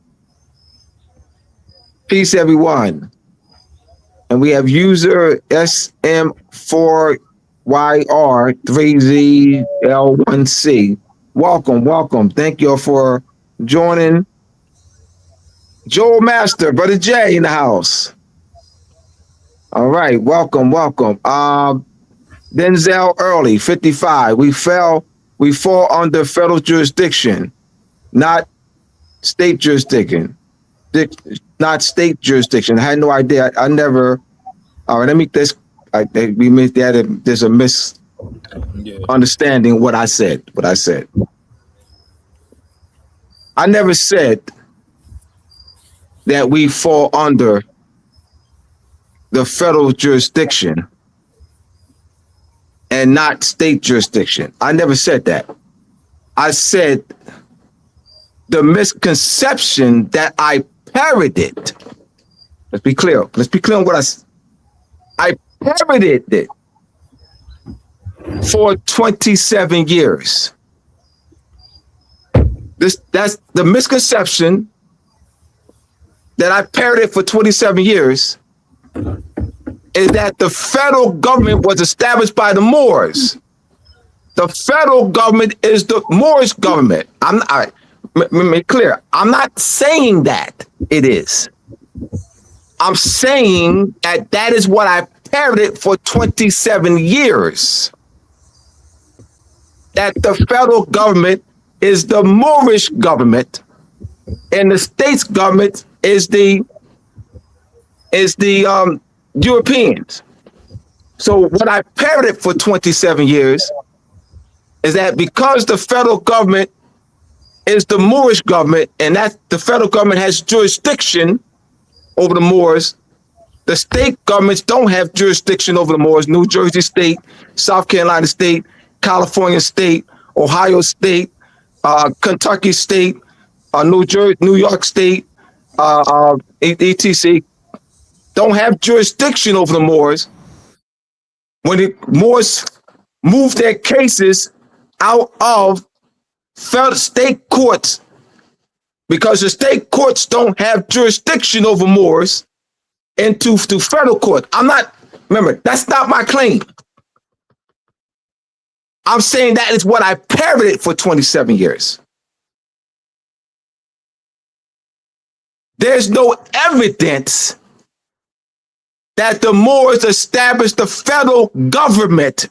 Peace, everyone. And we have user SM4YR3ZL1C. Welcome. Thank you all for joining. Joel Master, Brother Jay in the house. All right, welcome. Denzel Early, 55. We fall under federal jurisdiction, not state jurisdiction. Not state jurisdiction. I had no idea. I never. All right, let me this. We missed that. There's a misunderstanding what I said. I never said that we fall under the federal jurisdiction and not state jurisdiction. I never said that. I said the misconception that I parroted. Let's be clear. On what I parroted it for 27 years. That's the misconception that I parroted for 27 years. Is that the federal government was established by the Moors. The federal government is the Moorish government. Make clear. I'm not saying that it is. I'm saying that is what I parroted for 27 years. That the federal government is the Moorish government, and the state's government is the Europeans. So what I parroted for 27 years is that because the federal government is the Moorish government, and that the federal government has jurisdiction over the Moors, the state governments don't have jurisdiction over the Moors. New Jersey State, South Carolina State, California State, Ohio State, Kentucky State, New York State, etc. don't have jurisdiction over the Moors. When the Moors move their cases out of federal state courts, because the state courts don't have jurisdiction over Moors, into federal court. Remember, that's not my claim. I'm saying that is what I parroted for 27 years. There's no evidence that the Moors established the federal government.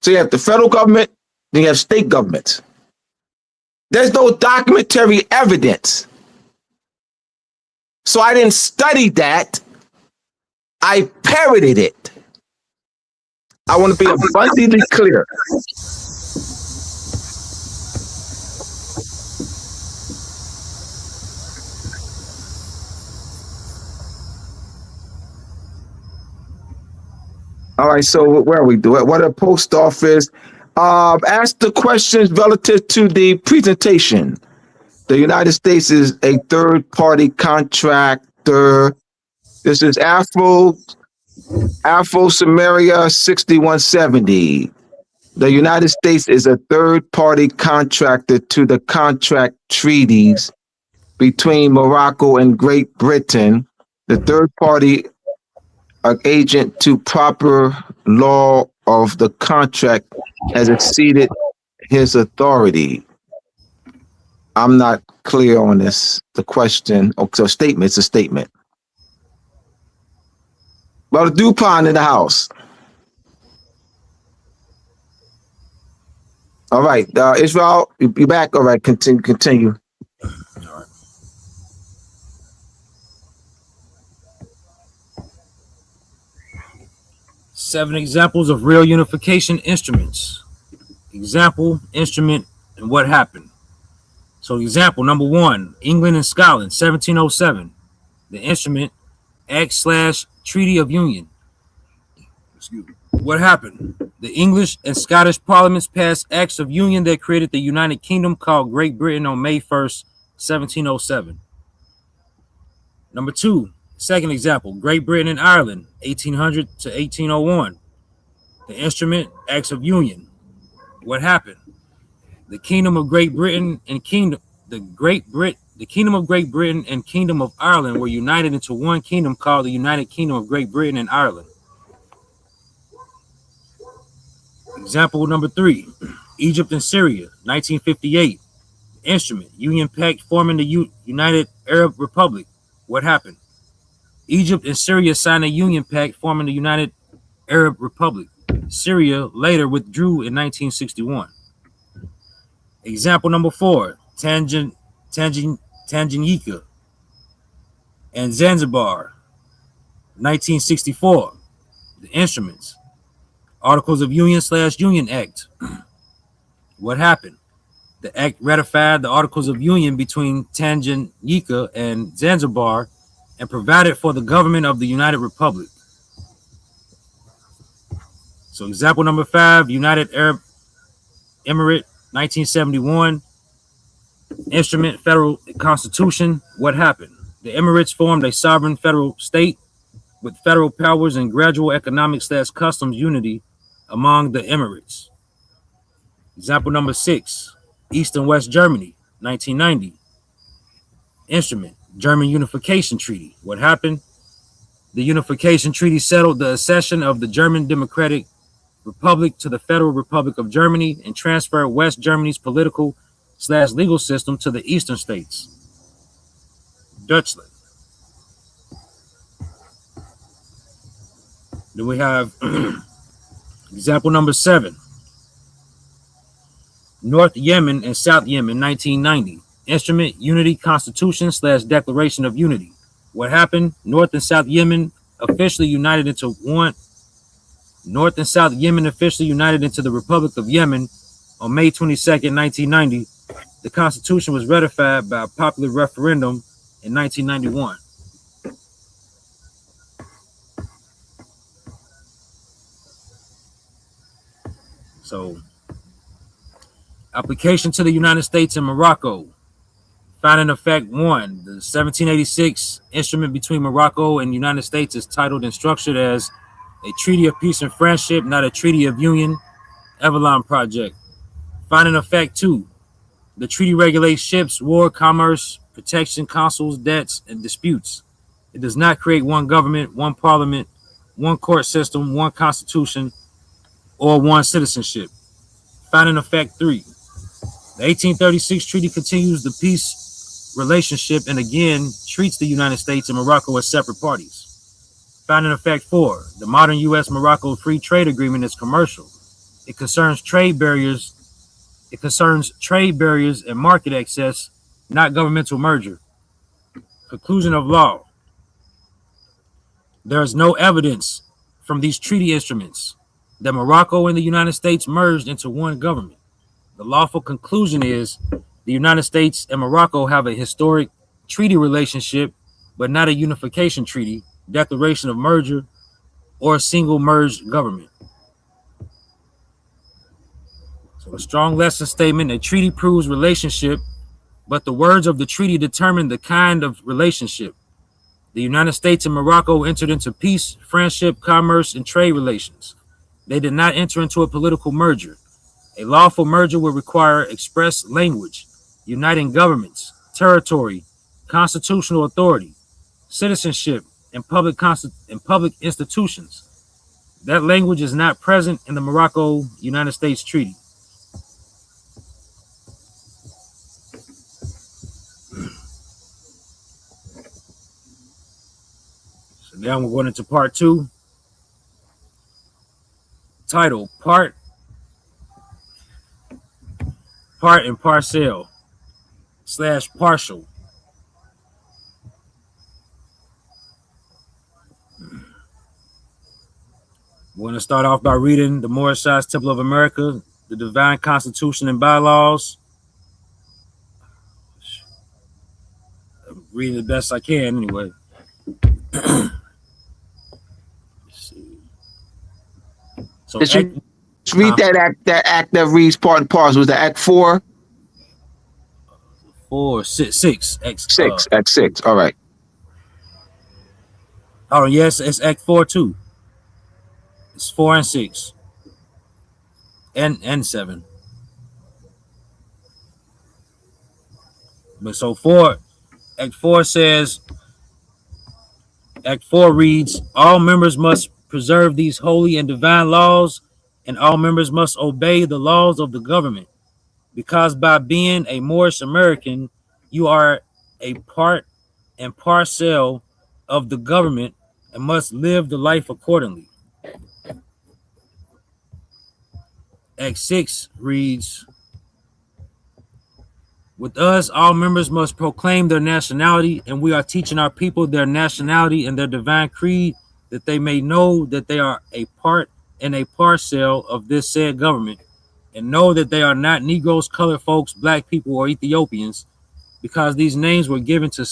So you have the federal government, then you have state governments. There's no documentary evidence. So I didn't study that. I parroted it. I want to be abundantly clear. All right, so where are we doing? What a post office. Ask the questions relative to the presentation. The United States is a third-party contractor. This is Afro-Samaria 6170. The United States is a third-party contractor to the contract treaties between Morocco and Great Britain. The third-party agent to proper law of the contract has exceeded his authority. I'm not clear on this. The question, so statement, it's a statement. Well, DuPont in the house. All right, Israel, you back? All right, continue. All right. Seven examples of real unification instruments. Example, instrument, and what happened. So example number one, England and Scotland, 1707. The instrument, Act/Treaty of Union. Excuse me. What happened? The English and Scottish parliaments passed acts of union that created the United Kingdom called Great Britain on May 1st, 1707. Number two, second example, Great Britain and Ireland, 1800 to 1801. The instrument, Acts of Union. What happened? The Kingdom of Great Britain and Kingdom of Great Britain and Kingdom of Ireland were united into one kingdom called the United Kingdom of Great Britain and Ireland. Example number three, Egypt and Syria, 1958. Instrument, Union Pact forming the United Arab Republic. What happened? Egypt and Syria signed a Union Pact forming the United Arab Republic. Syria later withdrew in 1961. Example number four, Tanganyika and Zanzibar, 1964. The instruments, Articles of Union/Union Act. What happened? The act ratified the Articles of Union between Tanganyika and Zanzibar and provided for the government of the United Republic. So example number five, United Arab Emirate, 1971. Instrument, Federal Constitution. What happened? The Emirates formed a sovereign federal state with federal powers and gradual economic/customs unity among the Emirates. Example number six, East and West Germany, 1990. Instrument, German Unification Treaty. What happened? The Unification Treaty settled the accession of the German Democratic Republic to the Federal Republic of Germany and transferred West Germany's political/legal system to the eastern states. Deutschland. Then we have example number seven, North Yemen and South Yemen, 1990. Instrument, Unity Constitution/Declaration of Unity. What happened? North and South Yemen officially united into one. North and South Yemen officially united into the Republic of Yemen on May 22nd, 1990. The Constitution was ratified by a popular referendum in 1991. So, application to the United States and Morocco. Finding of fact one, the 1786 instrument between Morocco and the United States is titled and structured as a treaty of peace and friendship, not a treaty of union. Avalon Project. Finding of fact two, the treaty regulates ships, war, commerce, protection, consuls, debts, and disputes. It does not create one government, one parliament, one court system, one constitution, or one citizenship. Finding of fact three, the 1836 treaty continues the peace relationship and again treats the United States and Morocco as separate parties. Finding of fact four, the modern U.S.-Morocco free trade agreement is commercial. It concerns trade barriers and market access, not governmental merger. Conclusion of law. There is no evidence from these treaty instruments that Morocco and the United States merged into one government. The lawful conclusion is the United States and Morocco have a historic treaty relationship, but not a unification treaty, declaration of merger, or a single merged government. So a strong lesson statement, a treaty proves relationship, but the words of the treaty determine the kind of relationship. The United States and Morocco entered into peace, friendship, commerce, and trade relations. They did not enter into a political merger. A lawful merger would require express language, uniting governments, territory, constitutional authority, citizenship, and public institutions. That language is not present in the Morocco-United States Treaty. So now we're going into part 2. Title: Part and Parcel / Partial. We're going to start off by reading the Moorish Temple of America, the Divine Constitution and Bylaws. I'm reading the best I can anyway. Let's see. So Let's read that act that reads part and parcel. Was that Act 4? 4, 6. Act 6. All right. Oh, yes, it's Act 4 too. It's 4 and 6. And 7. But so Act 4 says, Act 4 reads, all members must preserve these holy and divine laws, and all members must obey the laws of the government, because by being a Moorish American, you are a part and parcel of the government and must live the life accordingly. Act 6 reads, with us, all members must proclaim their nationality, and we are teaching our people their nationality and their divine creed, that they may know that they are a part and a parcel of this said government, and know that they are not Negroes, colored folks, black people, or Ethiopians, because these names were given to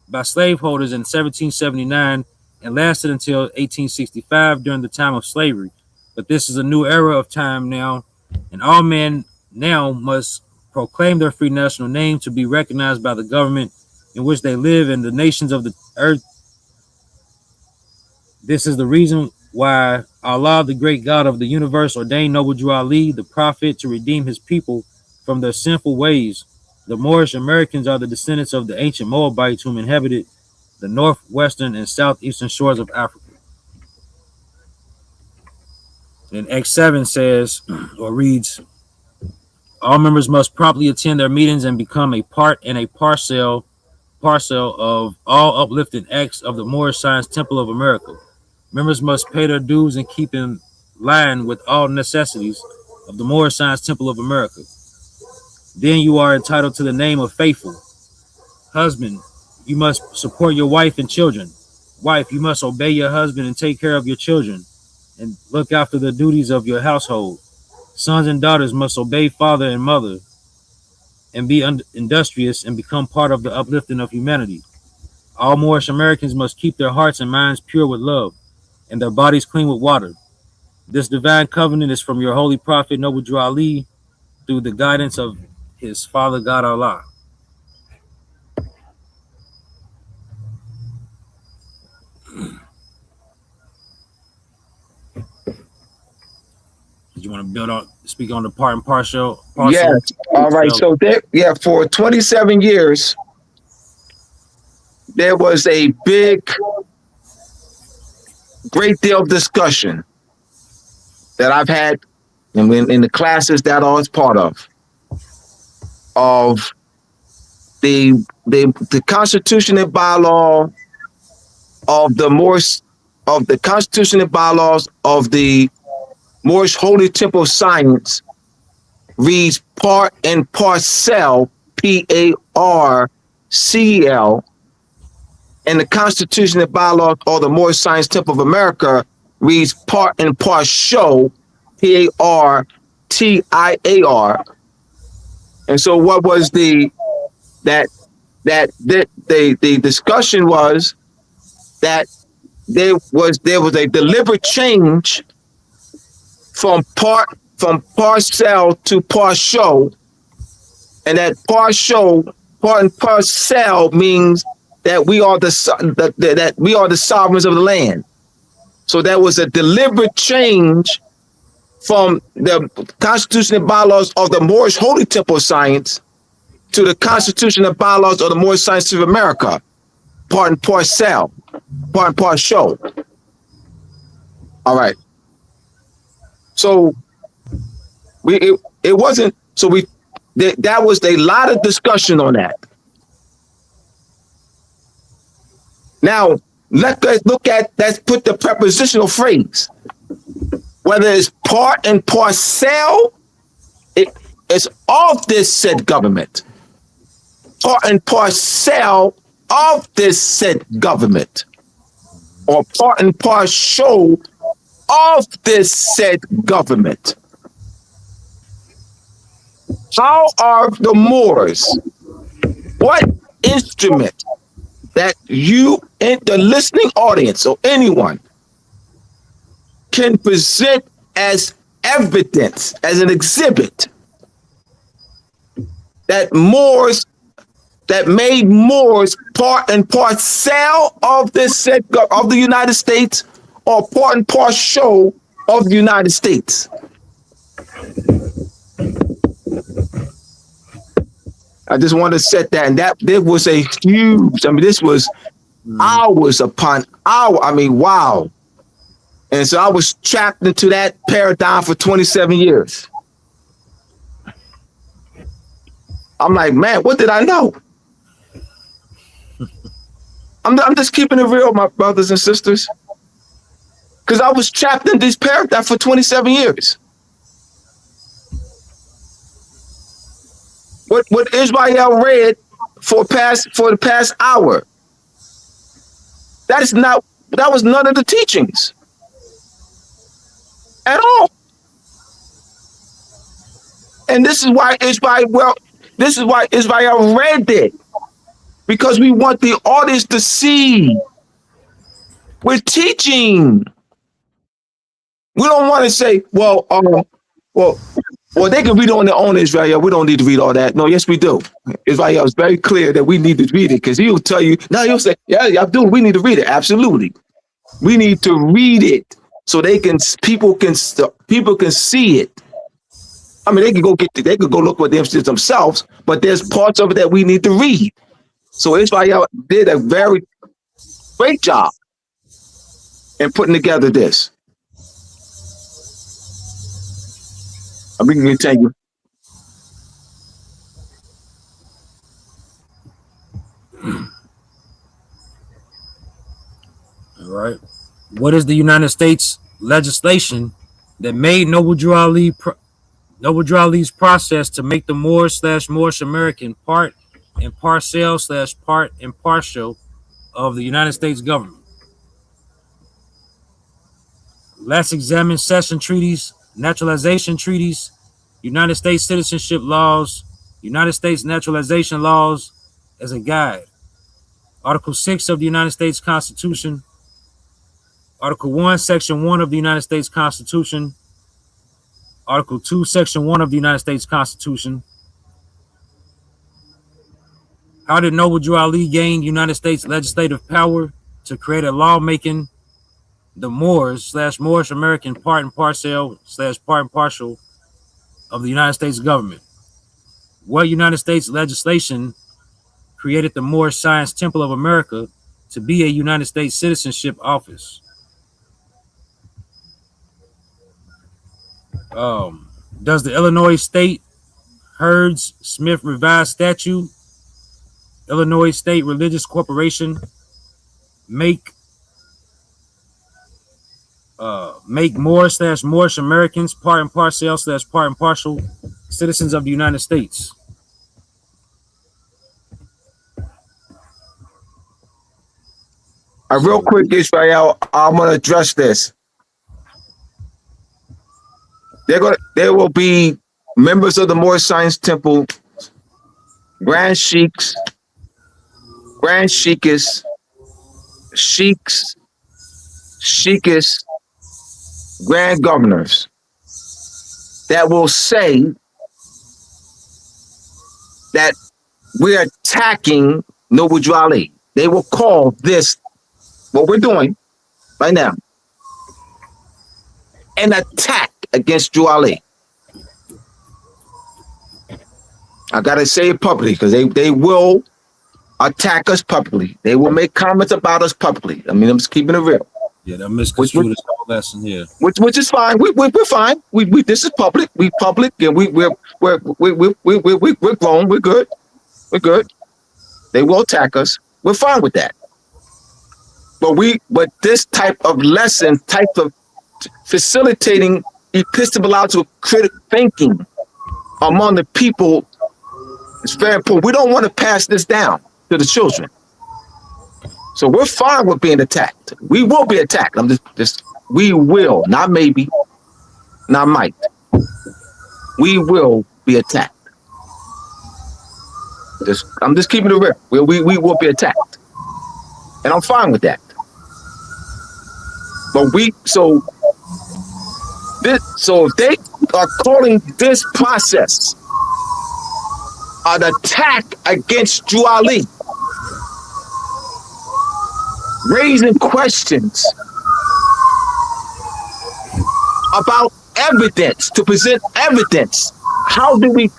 by slaveholders in 1779 and lasted until 1865 during the time of slavery. But this is a new era of time now, and all men now must proclaim their free national name to be recognized by the government in which they live and the nations of the earth. This is the reason why Allah, the great God of the universe, ordained Noble Drew Ali, the prophet, to redeem his people from their sinful ways. The Moorish Americans are the descendants of the ancient Moabites whom inhabited the northwestern and southeastern shores of Africa. Then Act 7 says, or reads, all members must promptly attend their meetings and become a part and a parcel of all uplifting acts of the Moorish Science Temple of America. Members must pay their dues and keep in line with all necessities of the Moorish Science Temple of America. Then you are entitled to the name of faithful. Husband, you must support your wife and children. Wife, you must obey your husband and take care of your children and look after the duties of your household. Sons and daughters must obey father and mother and be industrious and become part of the uplifting of humanity. All Moorish Americans must keep their hearts and minds pure with love and their bodies clean with water. This divine covenant is from your holy prophet Noble Drew Ali through the guidance of his Father God Allah. Did you want to speak on the part and parcel? Yes. All right. So for 27 years, there was a great deal of discussion that I've had in the classes that I was part of the Constitution and bylaw of the Moorish, of the Constitution and bylaws of the Moorish Holy Temple of Science reads part and parcel, PARCL, and the Constitution and bylaws of the Moorish Science Temple of America reads part and partial, PARTIAR. And so what was the discussion was that there was a deliberate change from parcel to partial, and that part and parcel means that we are that we are the sovereigns of the land. So there was a deliberate change from the constitution and bylaws of the Moorish Holy Temple of Science to the constitution and bylaws of the Moorish Science of America, part and parcel, part and parcel. All right. So it wasn't. So that was a lot of discussion on that. Now let's put the prepositional phrase. Whether it's part and parcel, it's of this said government. Part and parcel of this said government. Or part and parcel of this said government. How are the Moors? What instrument that you in the listening audience or anyone can present as evidence, as an exhibit that made Moors part and parcel of this said of the United States or part and parcel of the United States? I just want to set that, and that there was a huge. I mean, this was hours upon hour. I mean, wow. And so I was trapped into that paradigm for 27 years. I'm like, man, what did I know? I'm just keeping it real, my brothers and sisters. Because I was trapped in this paradigm for 27 years. What Israel read for the past hour, that was none of the teachings at all. And this is why Israel read it, because we want the audience to see we're teaching. We don't want to say, well, they can read it on their own, Israel. We don't need to read all that. No, yes, we do. Israel is very clear that we need to read it, because he'll tell you, now he'll say, yeah, Abdul, we need to read it. Absolutely. We need to read it so people can see it. I mean, they could go look for themselves, but there's parts of it that we need to read. So Israel did a very great job in putting together this. We can continue. All right. What is the United States legislation that made Noble Drew Ali's process to make the Moorish American part and parcel / part and partial of the United States government? Let's examine cession treaties, naturalization treaties, United States citizenship laws, United States naturalization laws as a guide. Article 6 of the United States Constitution, Article 1, Section 1 of the United States Constitution, Article 2, Section 1 of the United States Constitution. How did Noble Drew Ali gain United States legislative power to create a law making the Moors / Moorish American part and parcel / part and partial of the United States government? What United States legislation created the Moorish Science Temple of America to be a United States citizenship office? Does the Illinois State Herds Smith Revised Statute, Illinois State Religious Corporation, make Moors / Moorish Americans part and parcel / part and partial citizens of the United States? Real quick, Israel, I'm going to address this. There will be members of the Moorish Science Temple, Grand Sheiks, Grand Sheikhs, Sheikhs, Grand Governors that will say that we're attacking Noble Drew Ali. they will call this, what we're doing right now, an attack against Drew Ali. I gotta say it publicly because they will attack us publicly. They will make comments about us publicly. I mean, I'm just keeping it real. Yeah, that misconstrued this whole lesson here. Which is fine. We're fine. We this is public. We public, and we're grown. We're good. We're good. They will attack us. We're fine with that. But this type of lesson, type of facilitating epistemological critical thinking among the people is very important. We don't want to pass this down to the children. So we're fine with being attacked. We will be attacked. We will, not maybe, not might. We will be attacked. I'm just keeping it real. We will be attacked. And I'm fine with that. But so if they are calling this process an attack against Drew Ali, raising questions about evidence, to present evidence. How do we,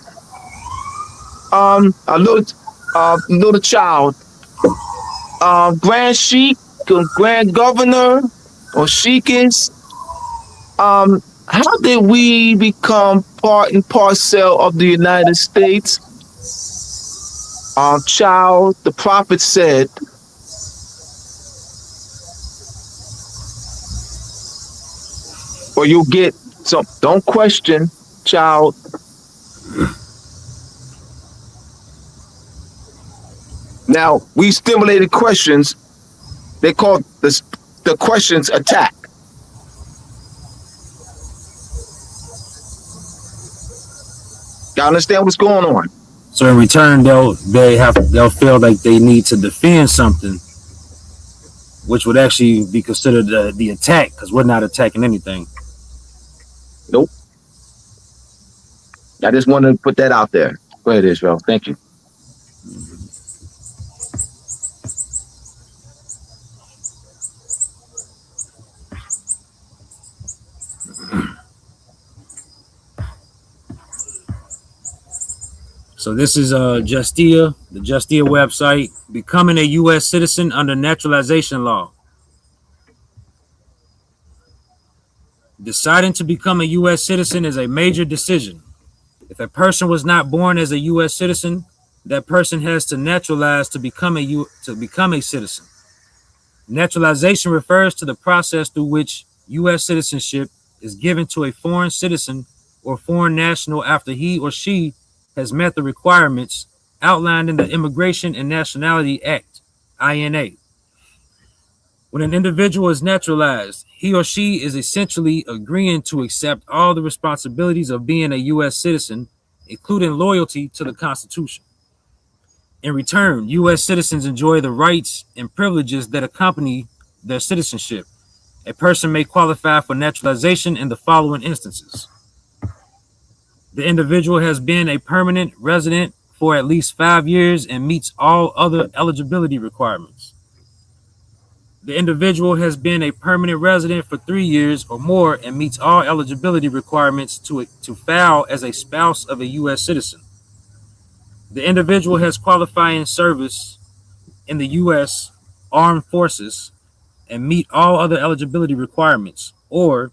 a little child, Grand Sheik, Grand Governor, or Sheikins, how did we become part and parcel of the United States? Child, the prophet said, or you'll get some. Don't question, child. Now, we stimulated questions. They call the questions attack. Y'all understand what's going on? So in return, they'll feel like they need to defend something, which would actually be considered the attack, because we're not attacking anything. Nope. I just wanted to put that out there. Go ahead, Israel. Thank you. So this is Justia, the Justia website, becoming a U.S. citizen under naturalization law. Deciding to become a U.S. citizen is a major decision. If a person was not born as a U.S. citizen, that person has to naturalize to become a citizen. Naturalization refers to the process through which U.S. citizenship is given to a foreign citizen or foreign national after he or she has met the requirements outlined in the Immigration and Nationality Act, INA. When an individual is naturalized, he or she is essentially agreeing to accept all the responsibilities of being a U.S. citizen, including loyalty to the Constitution. In return, U.S. citizens enjoy the rights and privileges that accompany their citizenship. A person may qualify for naturalization in the following instances. The individual has been a permanent resident for at least 5 years and meets all other eligibility requirements. The individual has been a permanent resident for 3 years or more and meets all eligibility requirements to file as a spouse of a U.S. citizen. The individual has qualifying service in the U.S. Armed Forces and meet all other eligibility requirements, or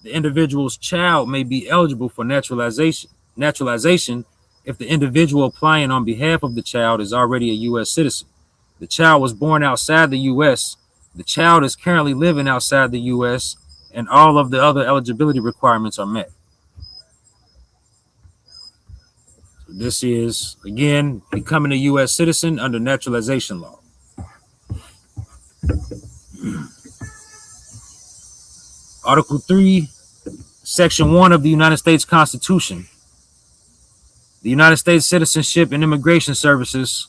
the individual's child may be eligible for naturalization if the individual applying on behalf of the child is already a U.S. citizen. The child was born outside the U.S., the child is currently living outside the U.S., and all of the other eligibility requirements are met. So this is, again, becoming a U.S. citizen under naturalization law. Article 3, Section 1 of the United States Constitution. The United States Citizenship and Immigration Services,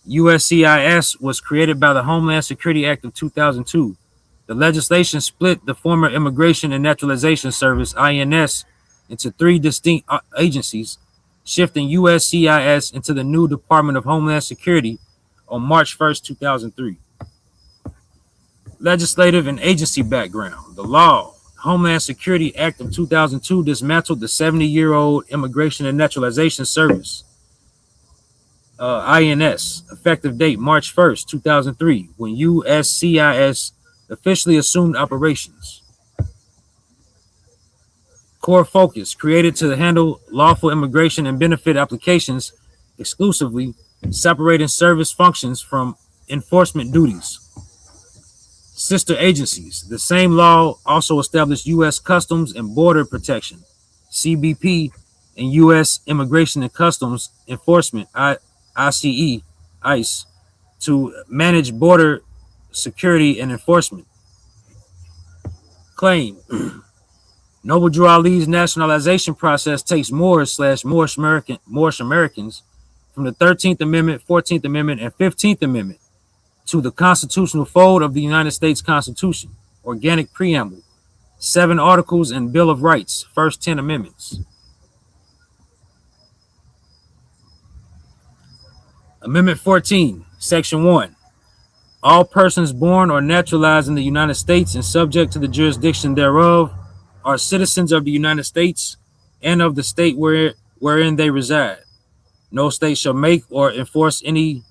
USCIS, was created by the Homeland Security Act of 2002. The legislation split the former Immigration and Naturalization Service, INS, into 3 distinct agencies, shifting USCIS into the new Department of Homeland Security, on March 1st, 2003. Legislative and agency background. The law, Homeland Security Act of 2002, dismantled the 70-year-old Immigration and Naturalization Service, INS, effective date March 1st, 2003, when USCIS officially assumed operations. Core focus, created to handle lawful immigration and benefit applications exclusively, separating service functions from enforcement duties. Sister agencies. The same law also established U.S. Customs and Border Protection, CBP, and U.S. Immigration and Customs Enforcement, ICE, to manage border security and enforcement. Claim. Noble Drew Ali's nationalization process takes Moorish Americans from the 13th Amendment, 14th Amendment, and 15th Amendment to the constitutional fold of the United States Constitution, organic preamble, 7 articles, and Bill of Rights, first 10 amendments. Amendment 14, Section 1. All persons born or naturalized in the United States and subject to the jurisdiction thereof are citizens of the United States and of the state wherein they reside. No state shall make or enforce any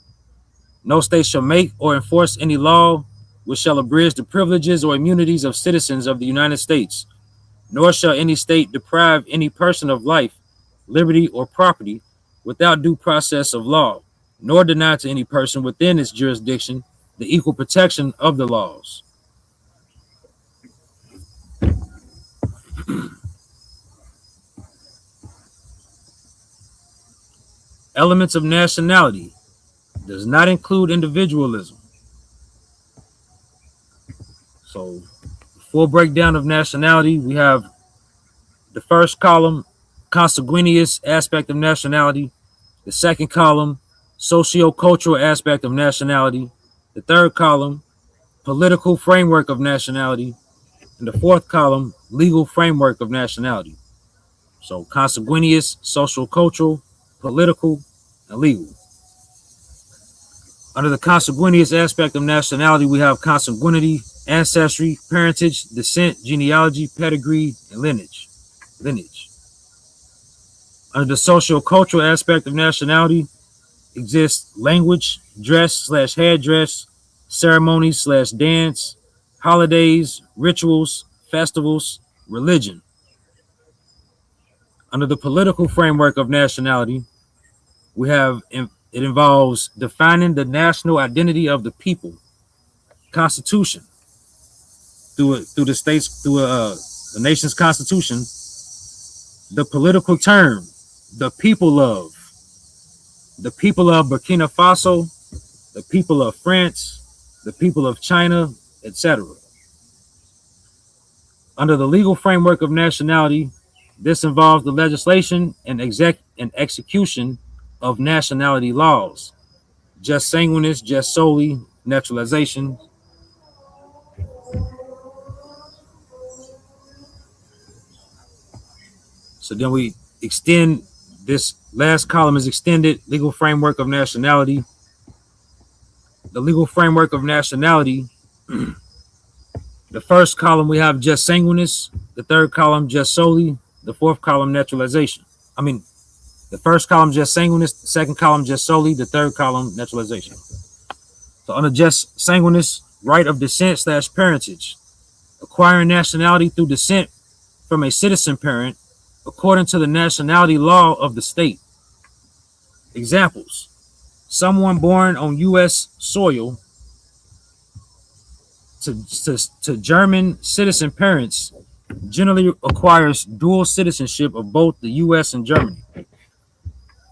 law which shall abridge the privileges or immunities of citizens of the United States, nor shall any state deprive any person of life, liberty, or property without due process of law, nor deny to any person within its jurisdiction the equal protection of the laws. Elements of nationality does not include individualism. So, full breakdown of nationality, we have the first column, consanguineous aspect of nationality. The second column, socio-cultural aspect of nationality. The third column, political framework of nationality. And the fourth column, legal framework of nationality. So, consanguineous, social-cultural, political, and legal. Under the consanguineous aspect of nationality, we have consanguinity, ancestry, parentage, descent, genealogy, pedigree, and lineage. Under the social-cultural aspect of nationality exists language, dress/headdress, ceremonies/dance, holidays, rituals, festivals, religion. Under the political framework of nationality, we have it involves defining the national identity of the people, constitution, through the nation's constitution, the political term, the people of Burkina Faso, the people of France, the people of China, etc. Under the legal framework of nationality, this involves the legislation and execution of nationality laws, just sanguinis, just solely, naturalization. So then we extend, this last column is extended, legal framework of nationality. The legal framework of nationality, the first column we have just sanguinis, the third column just solely, the fourth column naturalization. The first column just sanguinis, the second column just solely, the third column naturalization. So under just sanguinis, right of descent/parentage, acquiring nationality through descent from a citizen parent according to the nationality law of the state. Examples: someone born on U.S. soil to German citizen parents generally acquires dual citizenship of both the U.S. and Germany.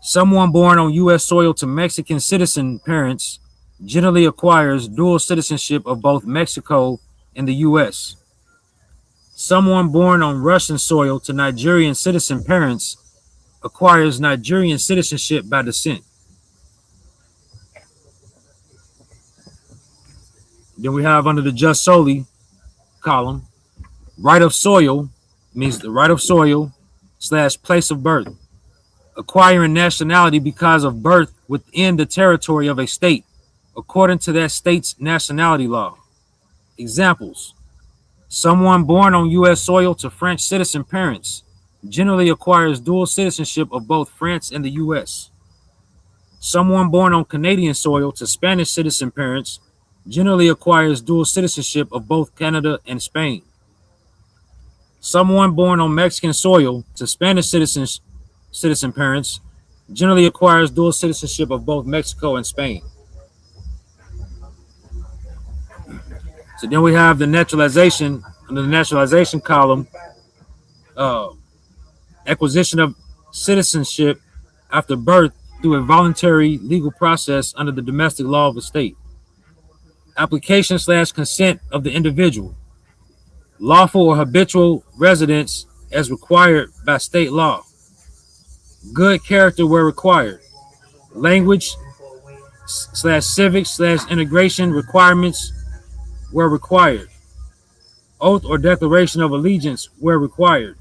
Someone born on U.S. soil to Mexican citizen parents generally acquires dual citizenship of both Mexico and the U.S. Someone born on Russian soil to Nigerian citizen parents acquires Nigerian citizenship by descent. Then we have under the just solely column, right of soil means the right of soil / place of birth, acquiring nationality because of birth within the territory of a state, according to that state's nationality law. Examples: someone born on U.S. soil to French citizen parents generally acquires dual citizenship of both France and the U.S. Someone born on Canadian soil to Spanish citizen parents generally acquires dual citizenship of both Canada and Spain. Someone born on Mexican soil to Spanish citizen parents generally acquires dual citizenship of both Mexico and Spain. So then we have the naturalization, under the naturalization column, uh, acquisition of citizenship after birth through a voluntary legal process under the domestic law of the state. Application/consent of the individual. Lawful or habitual residence as required by state law. Good character where required. Language/civics/integration requirements where required. Oath or declaration of allegiance where required.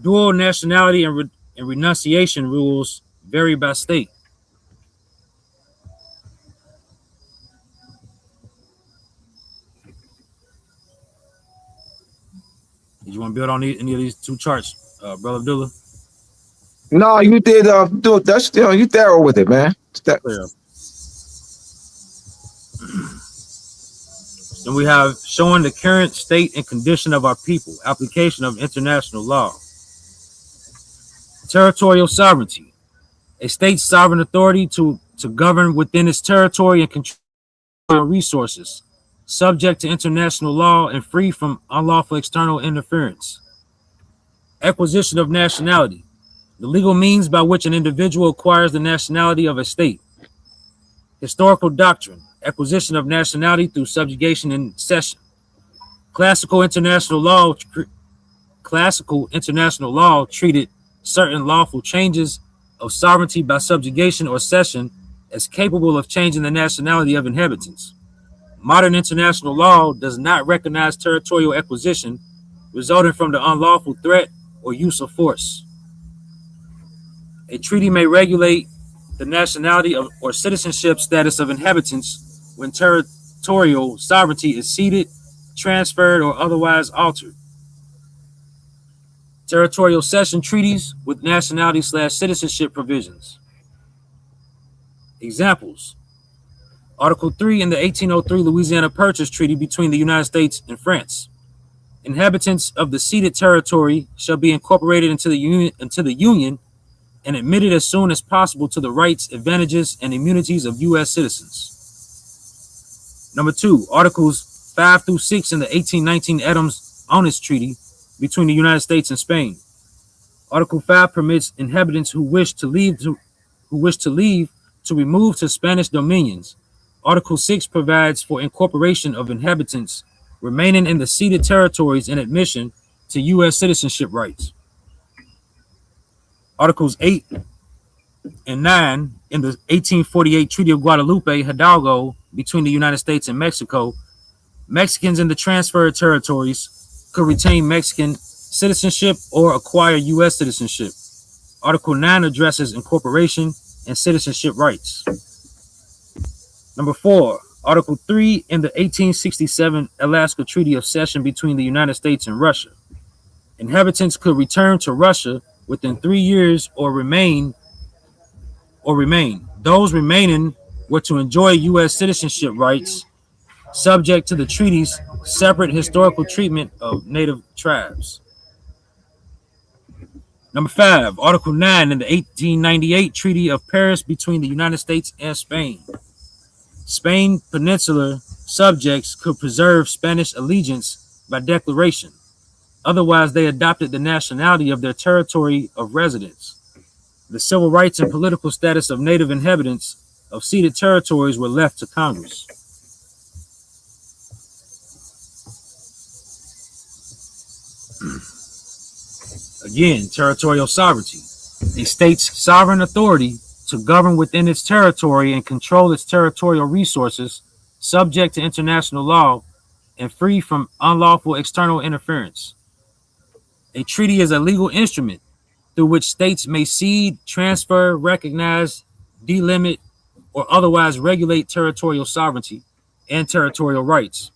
Dual nationality and renunciation rules vary by state. Did you want to build on any of these two charts, Brother Abdullah? No, you did. That's you thorough with it, man. Clear. Then we have showing the current state and condition of our people. Application of international law. Territorial sovereignty. A state's sovereign authority to govern within its territory and control resources, subject to international law and free from unlawful external interference. Acquisition of nationality. The legal means by which an individual acquires the nationality of a state. Historical doctrine. Acquisition of nationality through subjugation and cession. Classical international law treated certain lawful changes of sovereignty by subjugation or cession as capable of changing the nationality of inhabitants. Modern international law does not recognize territorial acquisition resulting from the unlawful threat or use of force. A treaty may regulate the nationality of or citizenship status of inhabitants when territorial sovereignty is ceded, transferred, or otherwise altered. Territorial cession treaties with nationality/citizenship provisions. Examples: Article 3 in the 1803 Louisiana Purchase Treaty between the United States and France. Inhabitants of the ceded territory shall be incorporated into the Union and admitted as soon as possible to the rights, advantages, and immunities of U.S. citizens. Number 2, Articles 5 through 6 in the 1819 Adams-Onis Treaty between the United States and Spain. Article 5 permits inhabitants who wish to leave to remove to Spanish dominions. Article 6 provides for incorporation of inhabitants remaining in the ceded territories and admission to U.S. citizenship rights. Articles 8 and 9 in the 1848 Treaty of Guadalupe Hidalgo between the United States and Mexico, Mexicans in the transferred territories could retain Mexican citizenship or acquire U.S. citizenship. Article 9 addresses incorporation and citizenship rights. Number 4, Article 3 in the 1867 Alaska Treaty of Cession between the United States and Russia. Inhabitants could return to Russia within 3 years or remain. Those remaining were to enjoy U.S. citizenship rights, subject to the treaty's separate historical treatment of native tribes. Number 5, Article 9 in the 1898 Treaty of Paris between the United States and Spain. Spain peninsular subjects could preserve Spanish allegiance by declaration. Otherwise, they adopted the nationality of their territory of residence. The civil rights and political status of native inhabitants of ceded territories were left to Congress. Again, territorial sovereignty. A state's sovereign authority to govern within its territory and control its territorial resources, subject to international law and free from unlawful external interference. A treaty is a legal instrument through which states may cede, transfer, recognize, delimit, or otherwise regulate territorial sovereignty and territorial rights.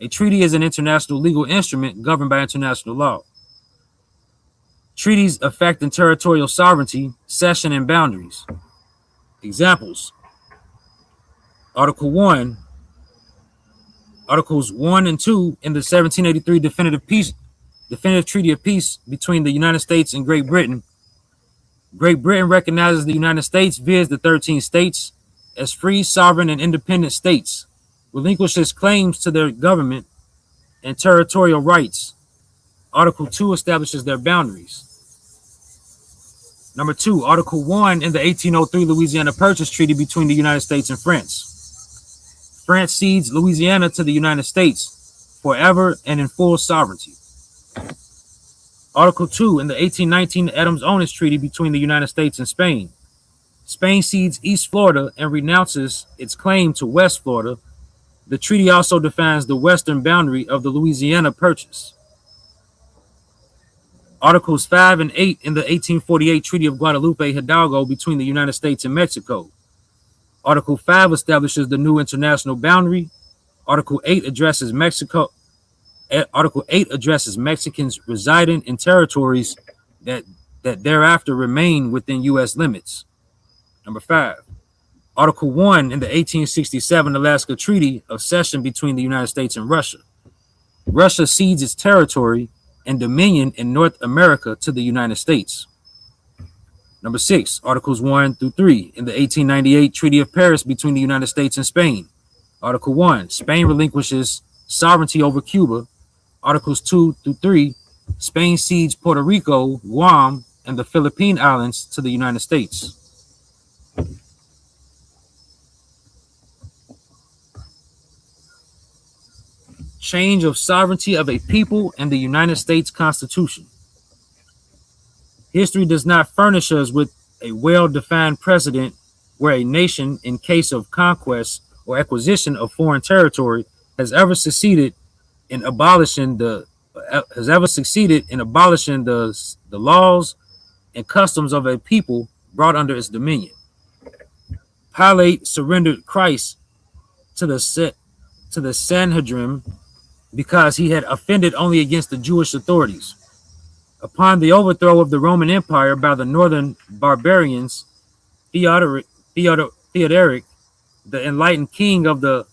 A treaty is an international legal instrument governed by international law. Treaties affecting territorial sovereignty, cession, and boundaries. Examples: Article 1, Articles 1 and 2 in the 1783 Definitive Treaty of Peace between the United States and Great Britain. Great Britain recognizes the United States via the 13 states as free, sovereign, and independent states, relinquishes claims to their government and territorial rights. Article 2 establishes their boundaries. Number 2, Article 1 in the 1803 Louisiana Purchase Treaty between the United States and France. France cedes Louisiana to the United States forever and in full sovereignty. Article 2 in the 1819 Adams-Onis Treaty between the United States and Spain. Spain cedes East Florida and renounces its claim to West Florida. The treaty also defines the western boundary of the Louisiana Purchase. Articles 5 and 8 in the 1848 Treaty of Guadalupe Hidalgo between the United States and Mexico. Article 5 establishes the new international boundary. Article 8 addresses Mexicans residing in territories that thereafter remain within U.S. limits. Number 5, Article 1 in the 1867 Alaska Treaty of Cession between the United States and Russia. Russia cedes its territory and dominion in North America to the United States. Number 6, Articles 1 through 3 in the 1898 Treaty of Paris between the United States and Spain. Article 1, Spain relinquishes sovereignty over Cuba. Articles 2 through 3, Spain cedes Puerto Rico, Guam, and the Philippine Islands to the United States. Change of sovereignty of a people and the United States Constitution. History does not furnish us with a well-defined precedent where a nation, in case of conquest or acquisition of foreign territory, has ever succeeded in abolishing the laws and customs of a people brought under its dominion. Pilate surrendered Christ to the Sanhedrin because he had offended only against the Jewish authorities. Upon the overthrow of the Roman Empire by the northern barbarians, Theodoric, the enlightened king of the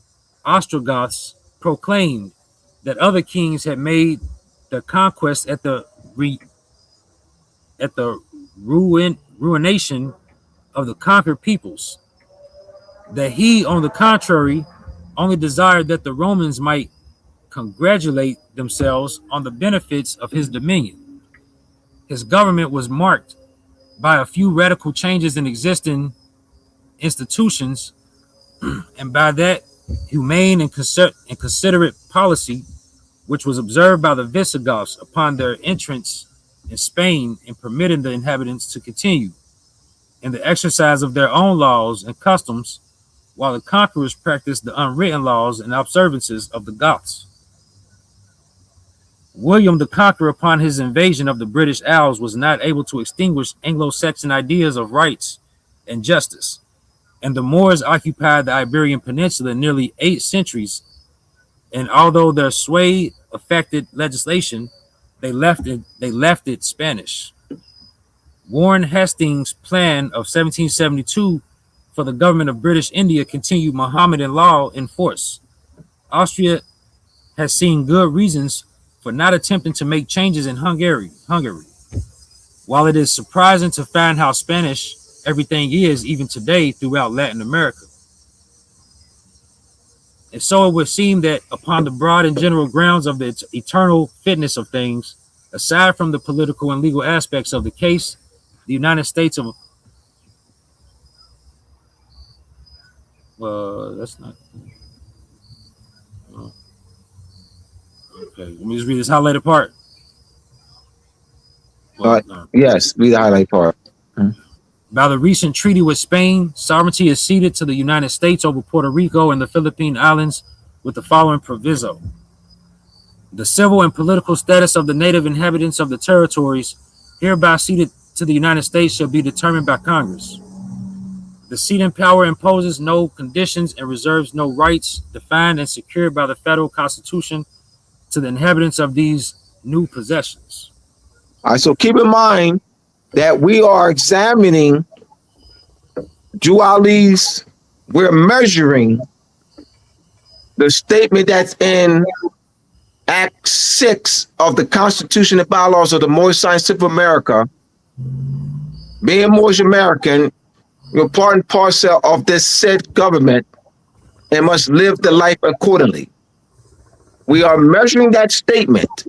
Ostrogoths, proclaimed that other kings had made the conquest at the ruination of the conquered peoples. That he, on the contrary, only desired that the Romans might congratulate themselves on the benefits of his dominion. His government was marked by a few radical changes in existing institutions, and by that humane and considerate policy which was observed by the Visigoths upon their entrance in Spain and permitting the inhabitants to continue in the exercise of their own laws and customs, while the conquerors practiced the unwritten laws and observances of the Goths. William the Conqueror, upon his invasion of the British Isles, was not able to extinguish Anglo-Saxon ideas of rights and justice, and the Moors occupied the Iberian Peninsula nearly 8 centuries, and although their sway affected legislation, they left it Spanish. Warren Hastings' plan of 1772 for the government of British India continued Mohammedan law in force. Austria has seen good reasons for not attempting to make changes in Hungary. While it is surprising to find how Spanish everything is even today throughout Latin America. And so it would seem that upon the broad and general grounds of the eternal fitness of things, aside from the political and legal aspects of the case, the United States of that's not okay. Let me just read this highlighted part. Yes, read the highlight part. By the recent treaty with Spain, sovereignty is ceded to the United States over Puerto Rico and the Philippine Islands with the following proviso. The civil and political status of the native inhabitants of the territories hereby ceded to the United States shall be determined by Congress. The seat in power imposes no conditions and reserves no rights defined and secured by the federal constitution to the inhabitants of these new possessions. All right, so keep in mind that we are examining Juali's, we're measuring the statement that's in Act 6 of the Constitution and Bylaws of the Moorish Scientific of America. Being Moorish American, you're part and parcel of this said government and must live the life accordingly. We are measuring that statement,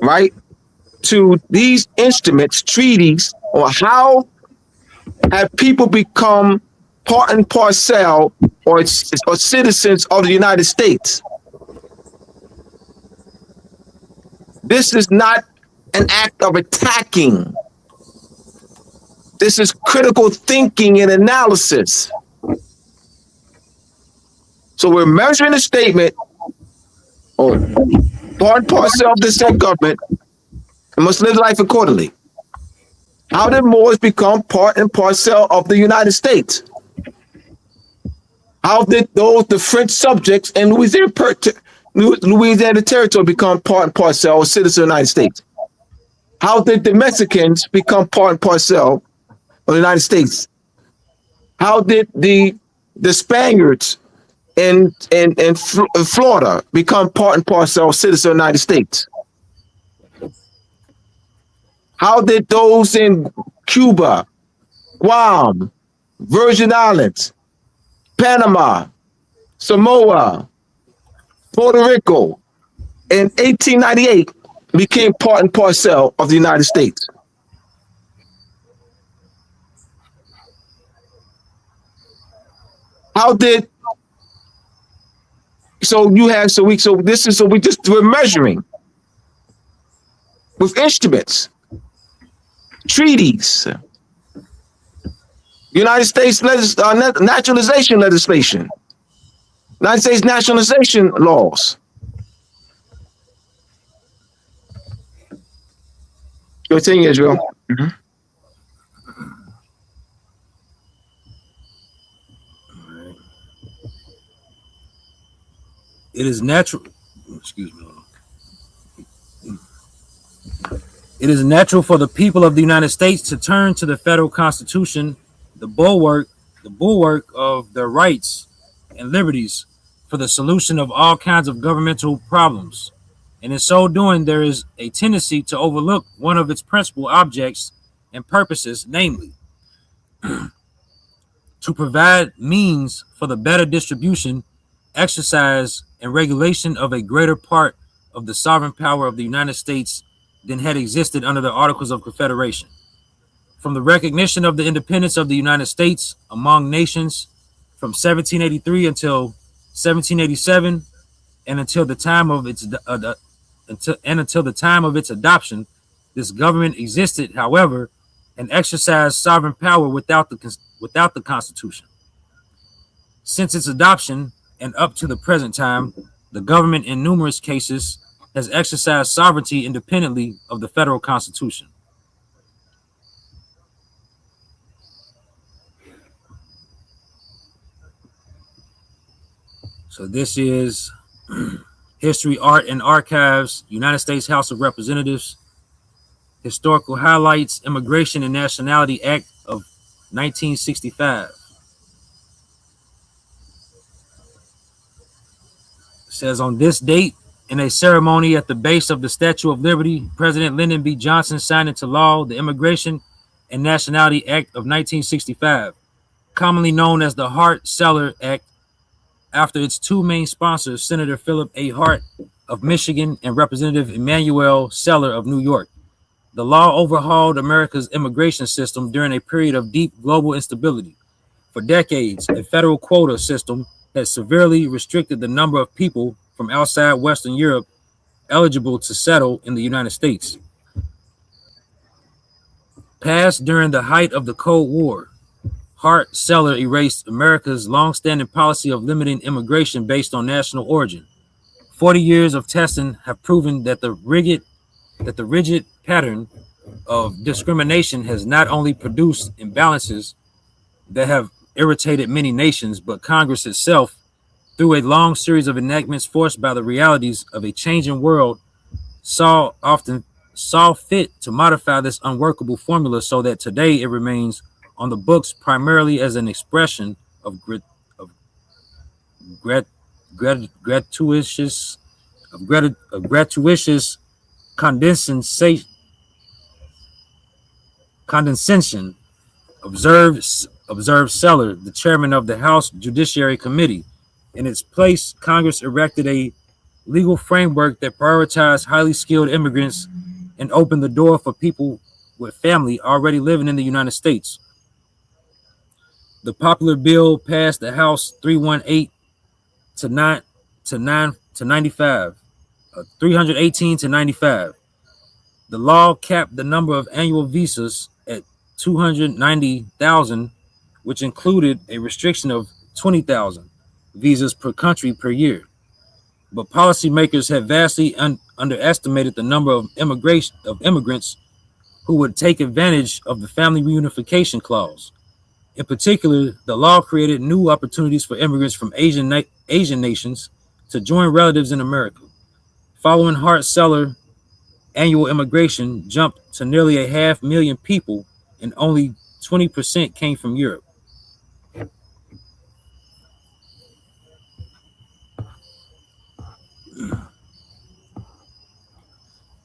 right, to these instruments, treaties, or how have people become part and parcel or citizens of the United States. This is not an act of attacking. This is critical thinking and analysis. So we're measuring a statement, or part and parcel of the said government, and must live life accordingly. How did Moors become part and parcel of the United States? How did the French subjects in Louisiana Territory become part and parcel or citizens of the United States? How did the Mexicans become part and parcel of the United States? How did the Spaniards in Florida become part and parcel of citizens of the United States? How did those in Cuba, Guam, Virgin Islands, Panama, Samoa, Puerto Rico in 1898 became part and parcel of the United States? How did we're measuring with instruments, treaties, United States naturalization legislation, United States nationalization laws. Continue, Israel. Mm-hmm. It is natural. Excuse me. It is natural for the people of the United States to turn to the federal constitution, the bulwark of their rights and liberties, for the solution of all kinds of governmental problems. And in so doing, there is a tendency to overlook one of its principal objects and purposes, namely, to provide means for the better distribution, exercise, and regulation of a greater part of the sovereign power of the United States than had existed under the Articles of Confederation. From the recognition of the independence of the United States among nations from 1783 until 1787, and until the time of its adoption, this government existed, however, and exercised sovereign power without the Constitution. Since its adoption and up to the present time, the government in numerous cases has exercised sovereignty independently of the federal Constitution. So this is History, Art, and Archives, United States House of Representatives, Historical Highlights, Immigration and Nationality Act of 1965. It says, on this date, in a ceremony at the base of the Statue of Liberty, President Lyndon B. Johnson signed into law the Immigration and Nationality Act of 1965, commonly known as the Hart-Celler Act, after its two main sponsors, Senator Philip A. Hart of Michigan and Representative Emanuel Celler of New York. The law overhauled America's immigration system during a period of deep global instability. For decades, a federal quota system has severely restricted the number of people from outside Western Europe eligible to settle in the United States. Passed during the height of the Cold War, Hart-Celler erased America's long-standing policy of limiting immigration based on national origin. 40 years of testing have proven that the rigid pattern of discrimination has not only produced imbalances that have irritated many nations, but Congress itself, through a long series of enactments forced by the realities of a changing world, often saw fit to modify this unworkable formula so that today it remains on the books primarily as an expression of, of grat, gratuitous condescension, condescension. Observed Seller, the chairman of the House Judiciary Committee. In its place, Congress erected a legal framework that prioritized highly skilled immigrants and opened the door for people with family already living in the United States. The popular bill passed the House 318 to 95, 318 to 95. The law capped the number of annual visas at 290,000, which included a restriction of 20,000 visas per country per year. But policymakers had vastly underestimated the number of immigrants who would take advantage of the family reunification clause. In particular, the law created new opportunities for immigrants from Asian nations to join relatives in America. Following Hart-Celler, annual immigration jumped to nearly 500,000 people, and only 20% came from Europe.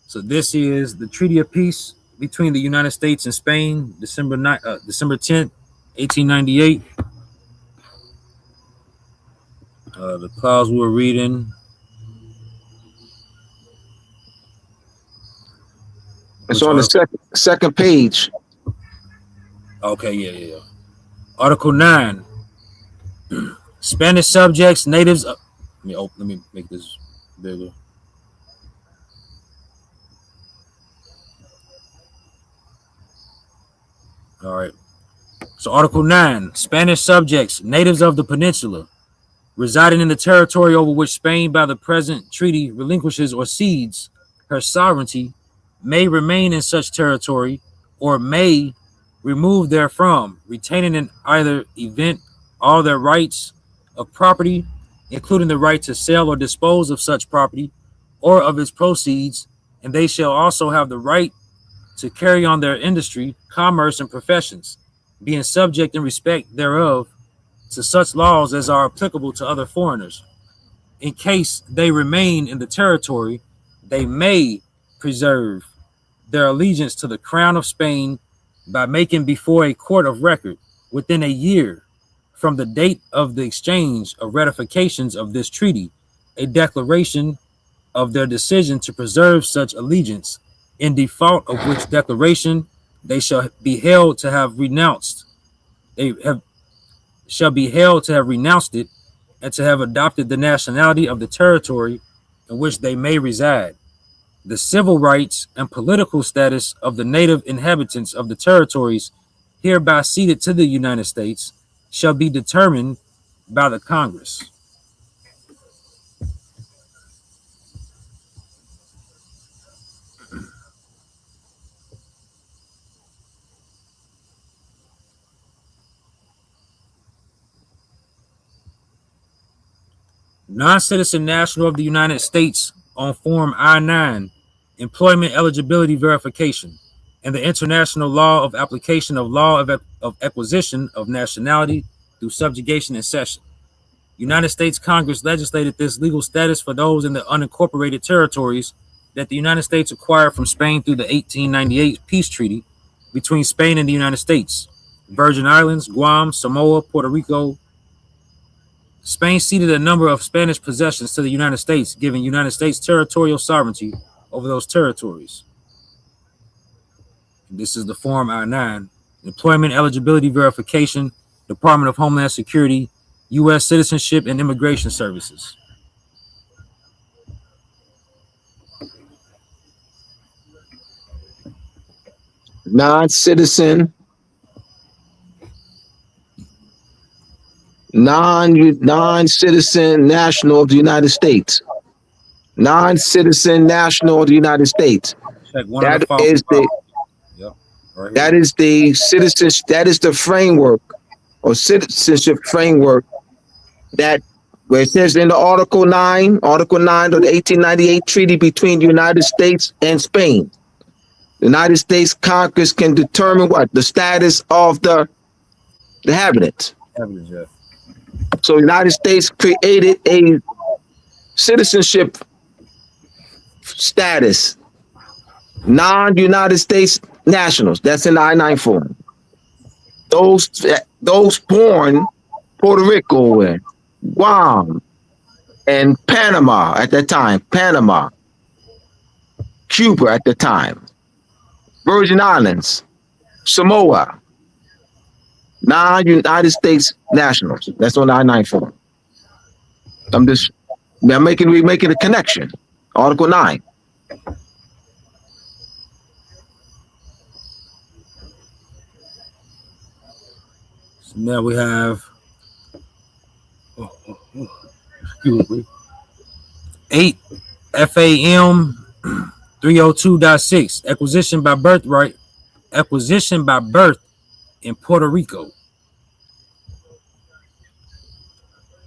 So this is the Treaty of Peace between the United States and Spain, December 10th, 1898. The clause we're reading. It's on the second page. Okay, yeah. Article 9. Spanish subjects, natives. Let me make this bigger. All right. So Article 9. Spanish subjects, natives of the peninsula, residing in the territory over which Spain by the present treaty relinquishes or cedes her sovereignty, may remain in such territory or may remove therefrom, retaining in either event all their rights of property, including the right to sell or dispose of such property or of its proceeds, and they shall also have the right to carry on their industry, commerce, and professions, being subject in respect thereof to such laws as are applicable to other foreigners. In case they remain in the territory, they may preserve their allegiance to the crown of Spain by making before a court of record within a year from the date of the exchange of ratifications of this treaty, a declaration of their decision to preserve such allegiance, in default of which declaration they shall be held to have renounced. Shall be held to have renounced it and to have adopted the nationality of the territory in which they may reside. The civil rights and political status of the native inhabitants of the territories hereby ceded to the United States shall be determined by the Congress. Non-citizen national of the United States on Form I-9, employment eligibility verification, and the international law of application of law of acquisition of nationality through subjugation and cession. United States Congress legislated this legal status for those in the unincorporated territories that the United States acquired from Spain through the 1898 peace treaty between Spain and the United States. Virgin Islands, Guam, Samoa, Puerto Rico. Spain ceded a number of Spanish possessions to the United States, giving United States territorial sovereignty over those territories. This is the Form I-9, employment eligibility verification, Department of Homeland Security, U.S. Citizenship and Immigration Services. Non-citizen, non-citizen national of the United States. Non-citizen national of the United States. That is the citizen. That is the framework or citizenship framework that where it says in the Article 9 of the 1898 treaty between the United States and Spain. The United States Congress can determine what? The status of the inhabitants. Yeah. So the United States created a citizenship status, non-United States nationals. That's in the I-9 form. Those born Puerto Rico and Guam and Panama at that time, Panama, Cuba at the time, Virgin Islands, Samoa, non-United States nationals. That's on the I-9 form. We're making a connection. Article 9. So now we have 8 FAM 302.6 acquisition by birth in Puerto Rico.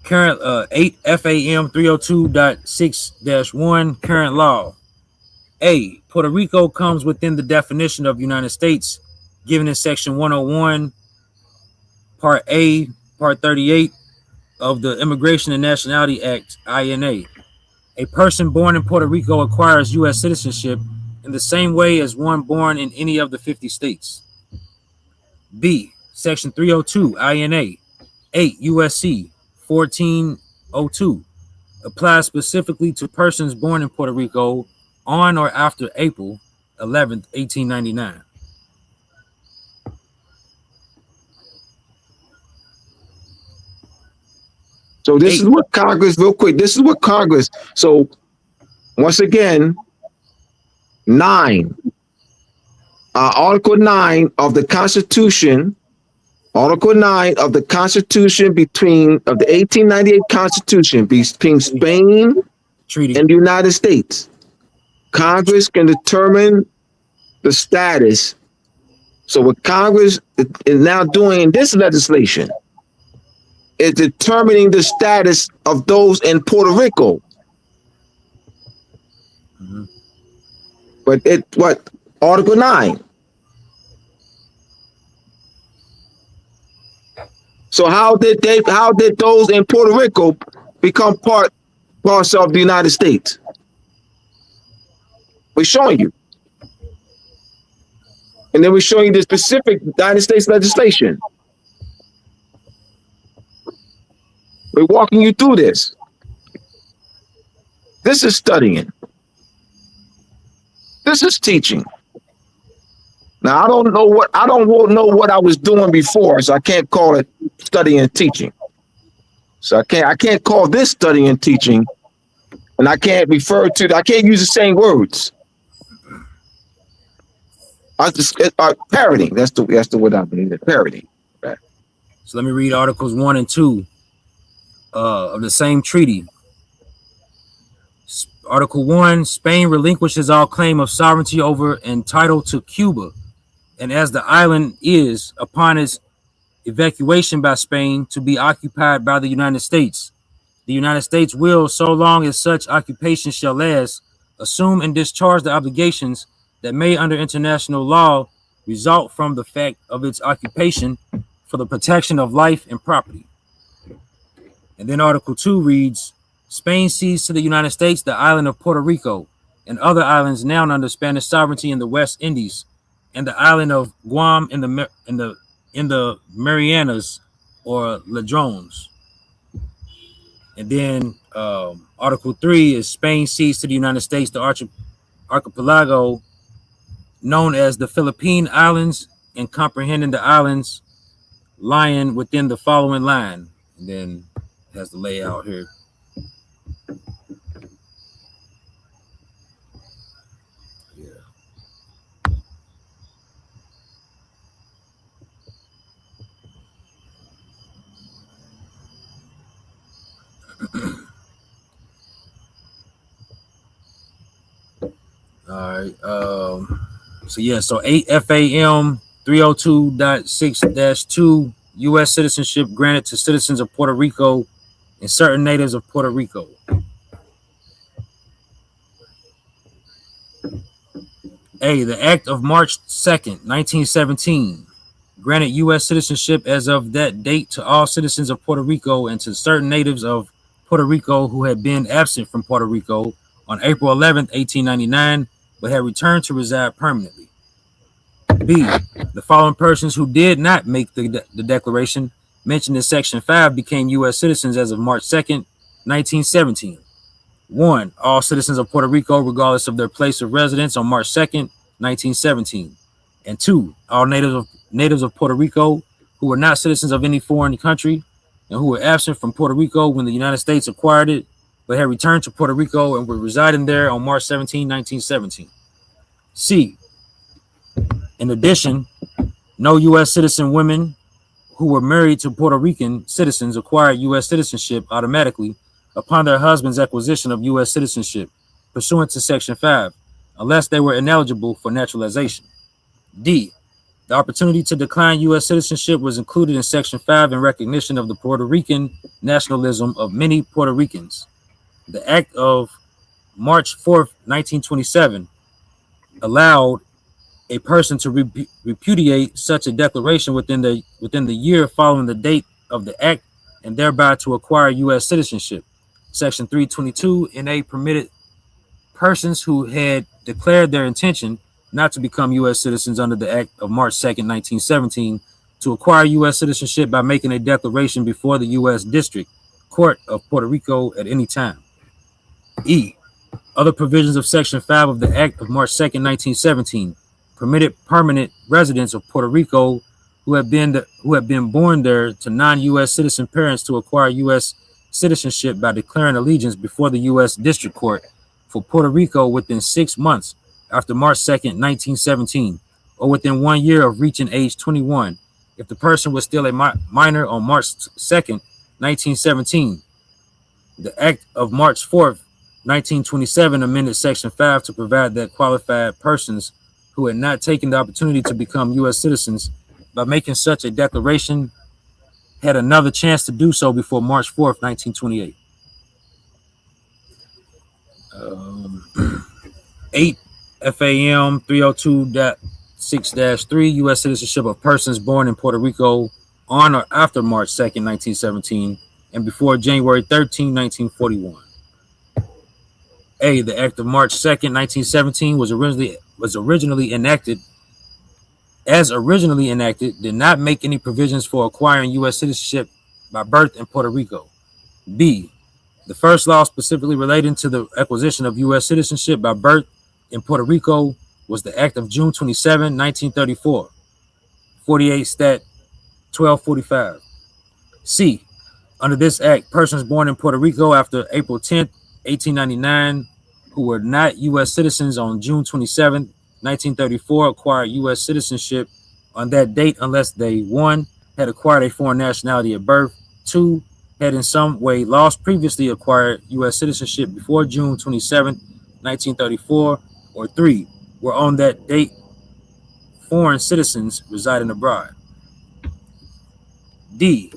Current 8 FAM 302.6-1 current law. A. Puerto Rico comes within the definition of United States given in section 101 part A part 38 of the Immigration and Nationality Act, INA. A person born in Puerto Rico acquires U.S. citizenship in the same way as one born in any of the 50 states. B. Section 302 INA 8 USC 1402 applies specifically to persons born in Puerto Rico on or after April 11th, 1899. So this is what Congress, real quick, this is what Congress, so once again, 9, Article 9 of the Constitution, Article 9 of the Constitution of the 1898 Constitution between Spain Treaty and the United States. Congress can determine the status. So what Congress is now doing in this legislation is determining the status of those in Puerto Rico. Mm-hmm. But Article 9. So how did those in Puerto Rico become parts of the United States? We're showing you. And then we're showing you the specific United States legislation. We're walking you through this. This is studying. This is teaching. Now I don't know what I was doing before, so I can't call it studying and teaching. So I can't call this studying and teaching, and I can't use the same words. Parroting. That's the word I mean. Parroting. Right. So let me read Articles 1 and 2 of the same treaty. Article 1, Spain relinquishes all claim of sovereignty over and title to Cuba, and as the island is, upon its evacuation by Spain, to be occupied by the United States. The United States will, so long as such occupation shall last, assume and discharge the obligations that may under international law result from the fact of its occupation for the protection of life and property. And then Article 2 reads, Spain cedes to the United States the island of Puerto Rico and other islands now under Spanish sovereignty in the West Indies, and the island of Guam in the Marianas or Ladrones. And then Article 3 is Spain cedes to the United States the archipelago known as the Philippine Islands and comprehending the islands lying within the following line. And then it has the layout here. All right. So 8 FAM 302.6-2 U.S. citizenship granted to citizens of Puerto Rico and certain natives of Puerto Rico. A. The Act of March 2nd, 1917, granted U.S. citizenship as of that date to all citizens of Puerto Rico and to certain natives of Puerto Rico who had been absent from Puerto Rico on April 11th, 1899, but had returned to reside permanently. B. The following persons who did not make the declaration mentioned in Section 5 became U.S. citizens as of March 2nd, 1917. 1. All citizens of Puerto Rico, regardless of their place of residence on March 2nd, 1917. And 2. All natives of Puerto Rico who were not citizens of any foreign country and who were absent from Puerto Rico when the United States acquired it, but had returned to Puerto Rico and were residing there on March 17, 1917. C. In addition, no U.S. citizen women who were married to Puerto Rican citizens acquired U.S. citizenship automatically upon their husband's acquisition of U.S. citizenship pursuant to Section 5, unless they were ineligible for naturalization. D. The opportunity to decline U.S. citizenship was included in Section 5 in recognition of the Puerto Rican nationalism of many Puerto Ricans. The Act of March 4th, 1927 allowed a person to repudiate such a declaration within the year following the date of the act and thereby to acquire U.S. citizenship. Section 322 NA permitted persons who had declared their intention not to become U.S. citizens under the Act of March 2nd, 1917, to acquire U.S. citizenship by making a declaration before the U.S. District Court of Puerto Rico at any time. E. Other provisions of Section 5 of the Act of March 2nd, 1917 permitted permanent residents of Puerto Rico who have been born there to non-U.S. citizen parents to acquire U.S. citizenship by declaring allegiance before the U.S. District Court for Puerto Rico within 6 months after March 2nd, 1917, or within 1 year of reaching age 21, if the person was still a minor on March 2nd, 1917. The Act of March 4th, 1927 amended Section 5 to provide that qualified persons who had not taken the opportunity to become U.S. citizens by making such a declaration had another chance to do so before March 4th, 1928. 8 FAM 302.6-3 U.S. citizenship of persons born in Puerto Rico on or after March 2nd, 1917 and before January 13, 1941. A. The Act of March 2nd, 1917 was originally enacted, did not make any provisions for acquiring U.S. citizenship by birth in Puerto Rico. B. The first law specifically relating to the acquisition of U.S. citizenship by birth in Puerto Rico was the Act of June 27, 1934, 48 Stat 1245. C. Under this act, persons born in Puerto Rico after April 10, 1899, who were not U.S. citizens on June 27, 1934, acquired U.S. citizenship on that date unless they, 1, had acquired a foreign nationality at birth, 2, had in some way lost previously acquired U.S. citizenship before June 27, 1934, or 3, were on that date foreign citizens residing abroad. D.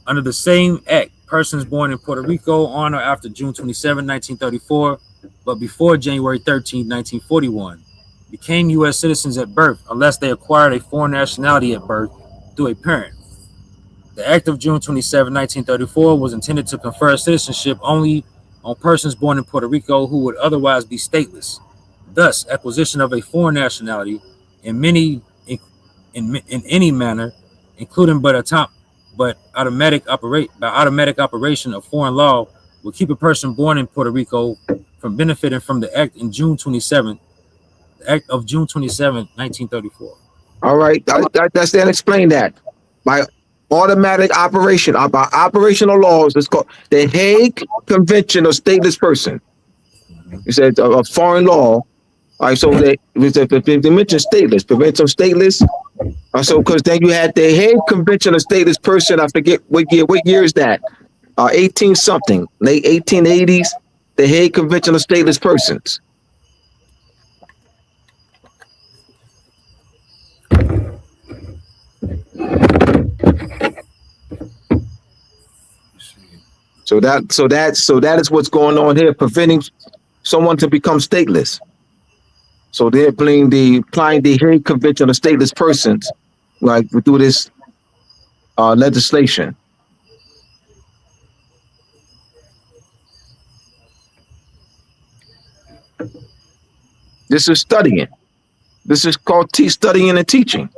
Under the same act, persons born in Puerto Rico on or after June 27, 1934, but before January 13, 1941, became U.S. citizens at birth unless they acquired a foreign nationality at birth through a parent. The Act of June 27, 1934 was intended to confer citizenship only on persons born in Puerto Rico who would otherwise be stateless. Thus, acquisition of a foreign nationality in any manner, including by automatic operation of foreign law, will keep a person born in Puerto Rico from benefiting from the Act of June 27, 1934. All right, that's then explain that by automatic operation, by operational laws. It's called the Hague Convention of Stateless Person. You said a foreign law. All right, so they mentioned stateless, prevent some stateless. So because then you had the Hague Convention of Stateless Person. I forget what year. What year is that? 18 something, late 1880s. The Hague Convention of Stateless Persons. So that is what's going on here, preventing someone to become stateless. So they're applying the Hague Convention on Stateless Persons, like through this legislation. This is studying. This is called studying and teaching.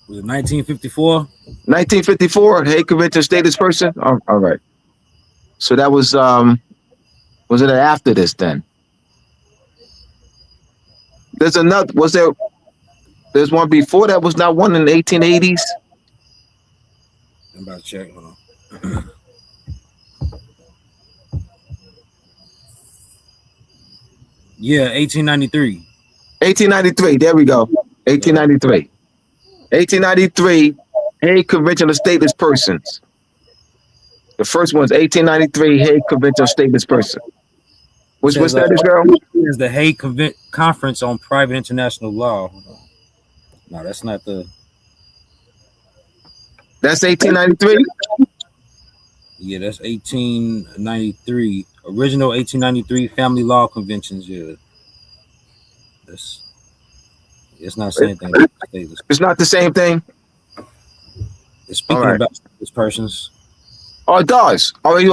Was it 1954? 1954, Hague Convention Stateless Person. All right. So that was it after this then? There's another. Was there? There's one before that. Was not one in the 1880s? I'm about to check. Hold on. Yeah, 1893. 1893. There we go. 1893. 1893. Hague Convention of Stateless Persons. The first one's 1893. Hague Convention of Stateless Persons. What's that, Israel? Is the Hague Conference on Private International Law? No, that's not the. That's 1893. Yeah, that's 1893. Original 1893 Family Law Conventions. Yeah, it's not the same thing. It's not the same thing. It's speaking about this person's. Oh, it does. All right,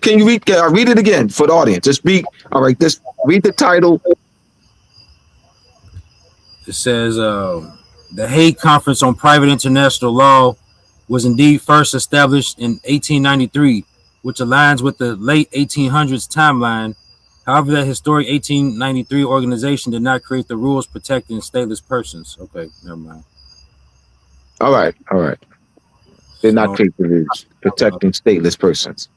can you read it again for the audience? Just read. All right, just read the title. It says the Hague Conference on Private International Law was indeed first established in 1893, which aligns with the late 1800s timeline. However, that historic 1893 organization did not create the rules protecting stateless persons. Okay, never mind. All right. Did not create the rules protecting stateless persons.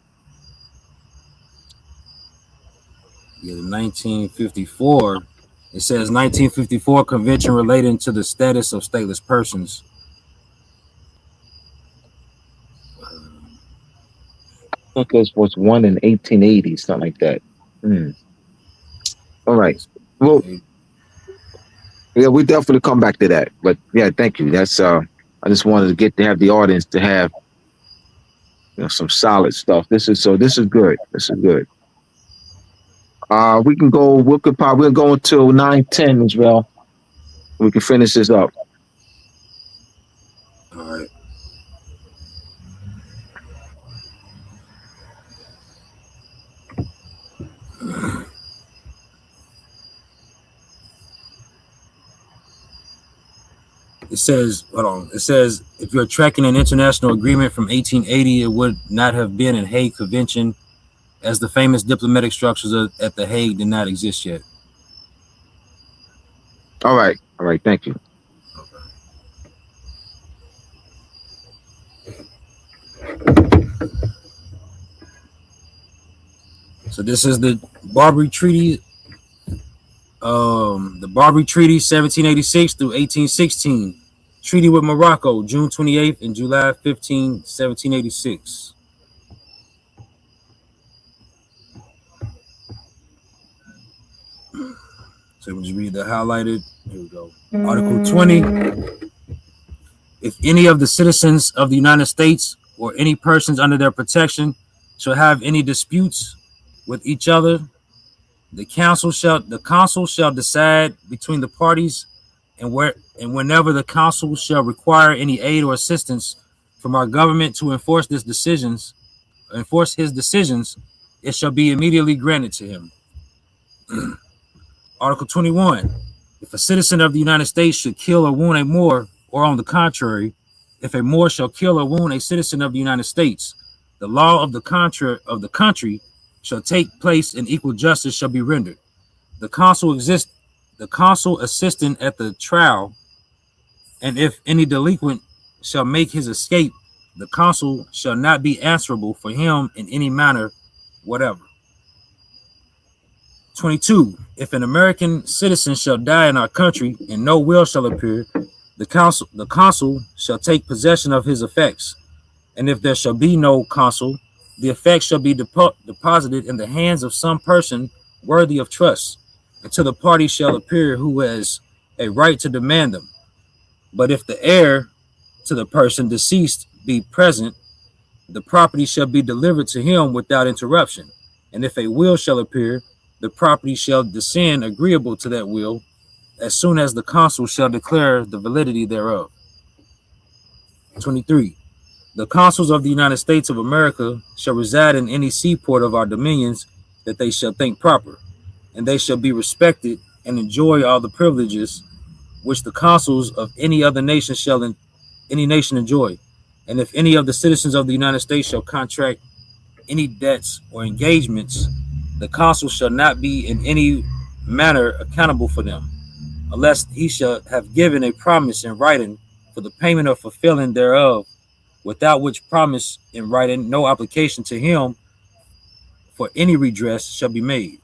Yeah, the 1954. It says 1954 convention relating to the status of stateless persons. I think there was one in 1880, something like that. All right. Well, yeah, we definitely come back to that. But yeah, thank you. That's I just wanted to have the audience to have some solid stuff. This is good. This is good. We can go. We'll go until 9:10 as well. We can finish this up. All right. It says, hold on. It says, if you're tracking an international agreement from 1880, it would not have been a Hague Convention, as the famous diplomatic structures at the Hague did not exist yet. All right. Thank you. So this is the Barbary Treaty. The Barbary Treaty, 1786 through 1816. Treaty with Morocco, June 28th and July 15, 1786. So we'll just read the highlighted. Here we go. Article 20. If any of the citizens of the United States or any persons under their protection shall have any disputes with each other, the council shall decide between the parties, and whenever the council shall require any aid or assistance from our government to enforce his decisions, it shall be immediately granted to him. Article 21. If a citizen of the United States should kill or wound a Moor, or on the contrary, if a Moor shall kill or wound a citizen of the United States, the law of the country shall take place and equal justice shall be rendered. The consul assisting at the trial, and if any delinquent shall make his escape, the consul shall not be answerable for him in any manner whatever. 22. If an American citizen shall die in our country and no will shall appear, the consul shall take possession of his effects, and if there shall be no consul, the effects shall be deposited in the hands of some person worthy of trust, until the party shall appear who has a right to demand them. But if the heir to the person deceased be present, the property shall be delivered to him without interruption. And if a will shall appear, the property shall descend agreeable to that will, as soon as the consul shall declare the validity thereof. 23. The consuls of the United States of America shall reside in any seaport of our dominions that they shall think proper, and they shall be respected and enjoy all the privileges which the consuls of any other nation shall any nation enjoy. And if any of the citizens of the United States shall contract any debts or engagements, the consul shall not be in any manner accountable for them, unless he shall have given a promise in writing for the payment or fulfilling thereof, without which promise in writing no application to him for any redress shall be made.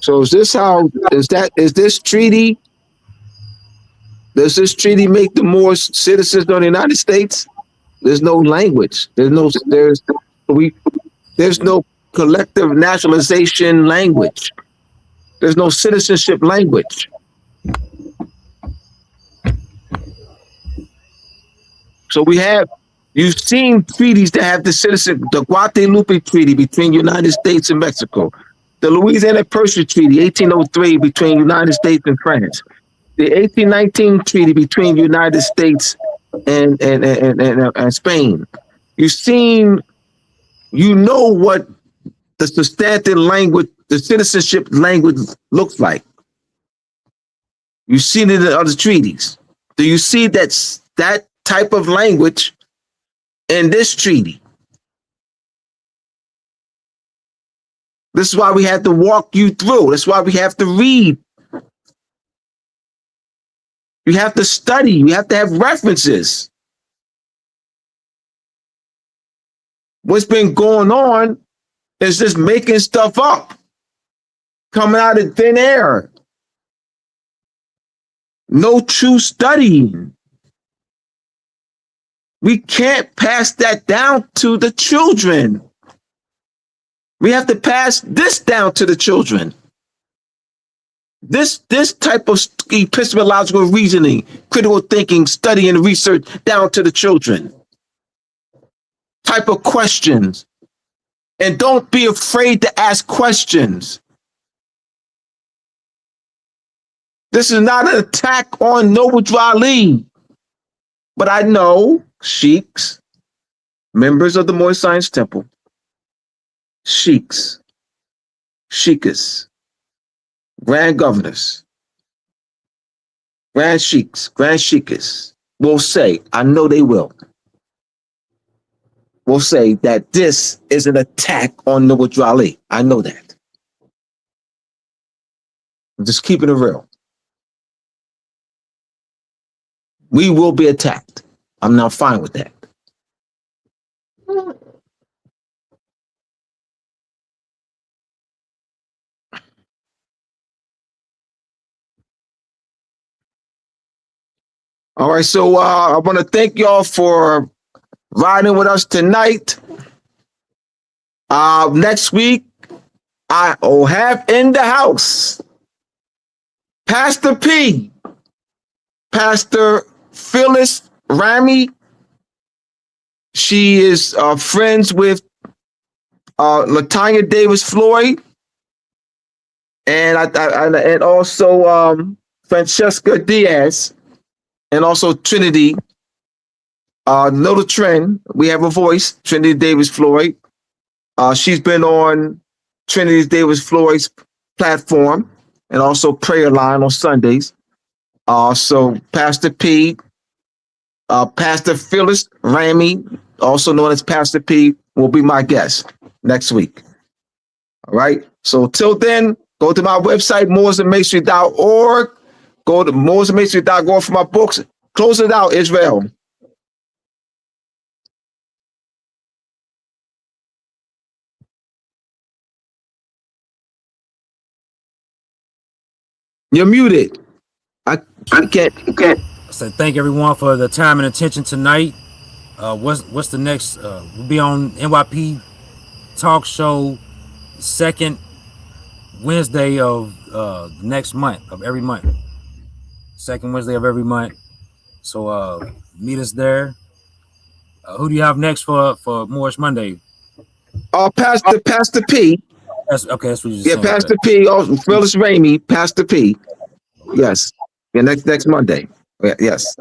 So is this how is this treaty? Does this treaty make the Moors citizens of the United States? There's no language. There's no collective nationalization language. There's no citizenship language. So you've seen treaties that have the Guadalupe Treaty between the United States and Mexico, the Louisiana Purchase Treaty, 1803, between the United States and France, the 1819 treaty between the United States and Spain. You know what the substantive language, the citizenship language looks like. You've seen it in other treaties. Do you see that type of language in this treaty? This is why we have to walk you through. That's why we have to read. You have to study. You have to have references. What's been going on is just making stuff up, coming out of thin air. No true studying. We can't pass that down to the children. We have to pass this down to the children. This type of epistemological reasoning, critical thinking, study, and research down to the children. Type of questions. And don't be afraid to ask questions. This is not an attack on Noble Drew Ali. But I know sheiks, members of the Moorish Science Temple, sheiks, sheikas, grand governors, grand sheiks, grand sheikas will say, I know they will say that this is an attack on Noble Drew Ali. I know that. I'm just keeping it real. We will be attacked. I'm not fine with that. All right, so I want to thank y'all for riding with us tonight. Next week, I will have in the house Pastor P, Pastor Phyllis Rami. She is friends with Latanya Davis Floyd, and also Francesca Diaz, and also Trinity. Know the trend. We have a voice, Trinity Davis Floyd. She's been on Trinity Davis Floyd's platform and also prayer line on Sundays. So Pastor P, Pastor Phyllis Rami, also known as Pastor P, will be my guest next week. All right. So till then, go to my website, mooresandmasonry.org. Go to mooresandmasonry.org for my books. Close it out, Israel. You're muted. I can't. So thank everyone for the time and attention tonight. What's the next? We'll be on NYP Talk Show second Wednesday of next month, of every month. second Wednesday of every month. So meet us there. Who do you have next for Moorish Monday? Pastor P. That's okay. That's what you're Yeah, saying. Pastor Okay. P. Oh, Phyllis Ramey, Pastor P. Yes. Yeah, next Monday. Yes.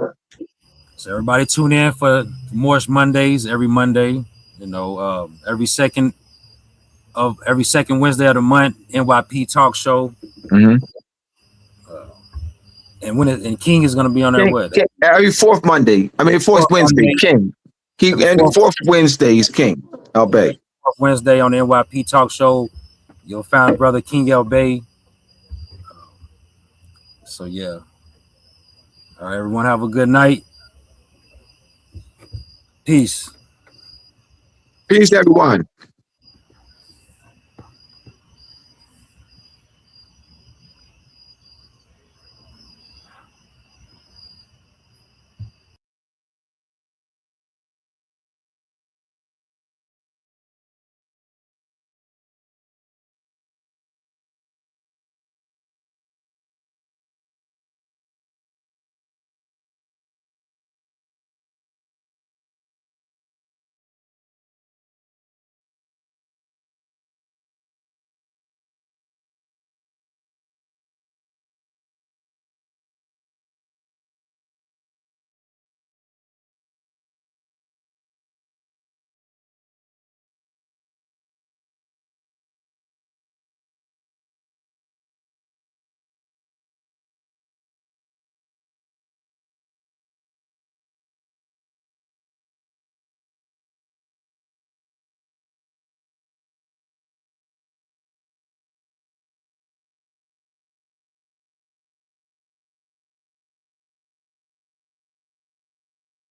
So everybody tune in for Moorish Mondays every Monday. You know, every second Wednesday of the month, NYP Talk Show. Mm-hmm. And King is gonna be on there. What? Every fourth Monday. I mean, fourth Wednesday. Monday, King. And fourth Wednesday is King. El Bay. Fourth Wednesday on the NYP Talk Show. You'll find brother King El Bay. So yeah. All right, everyone have a good night. Peace. Peace, everyone.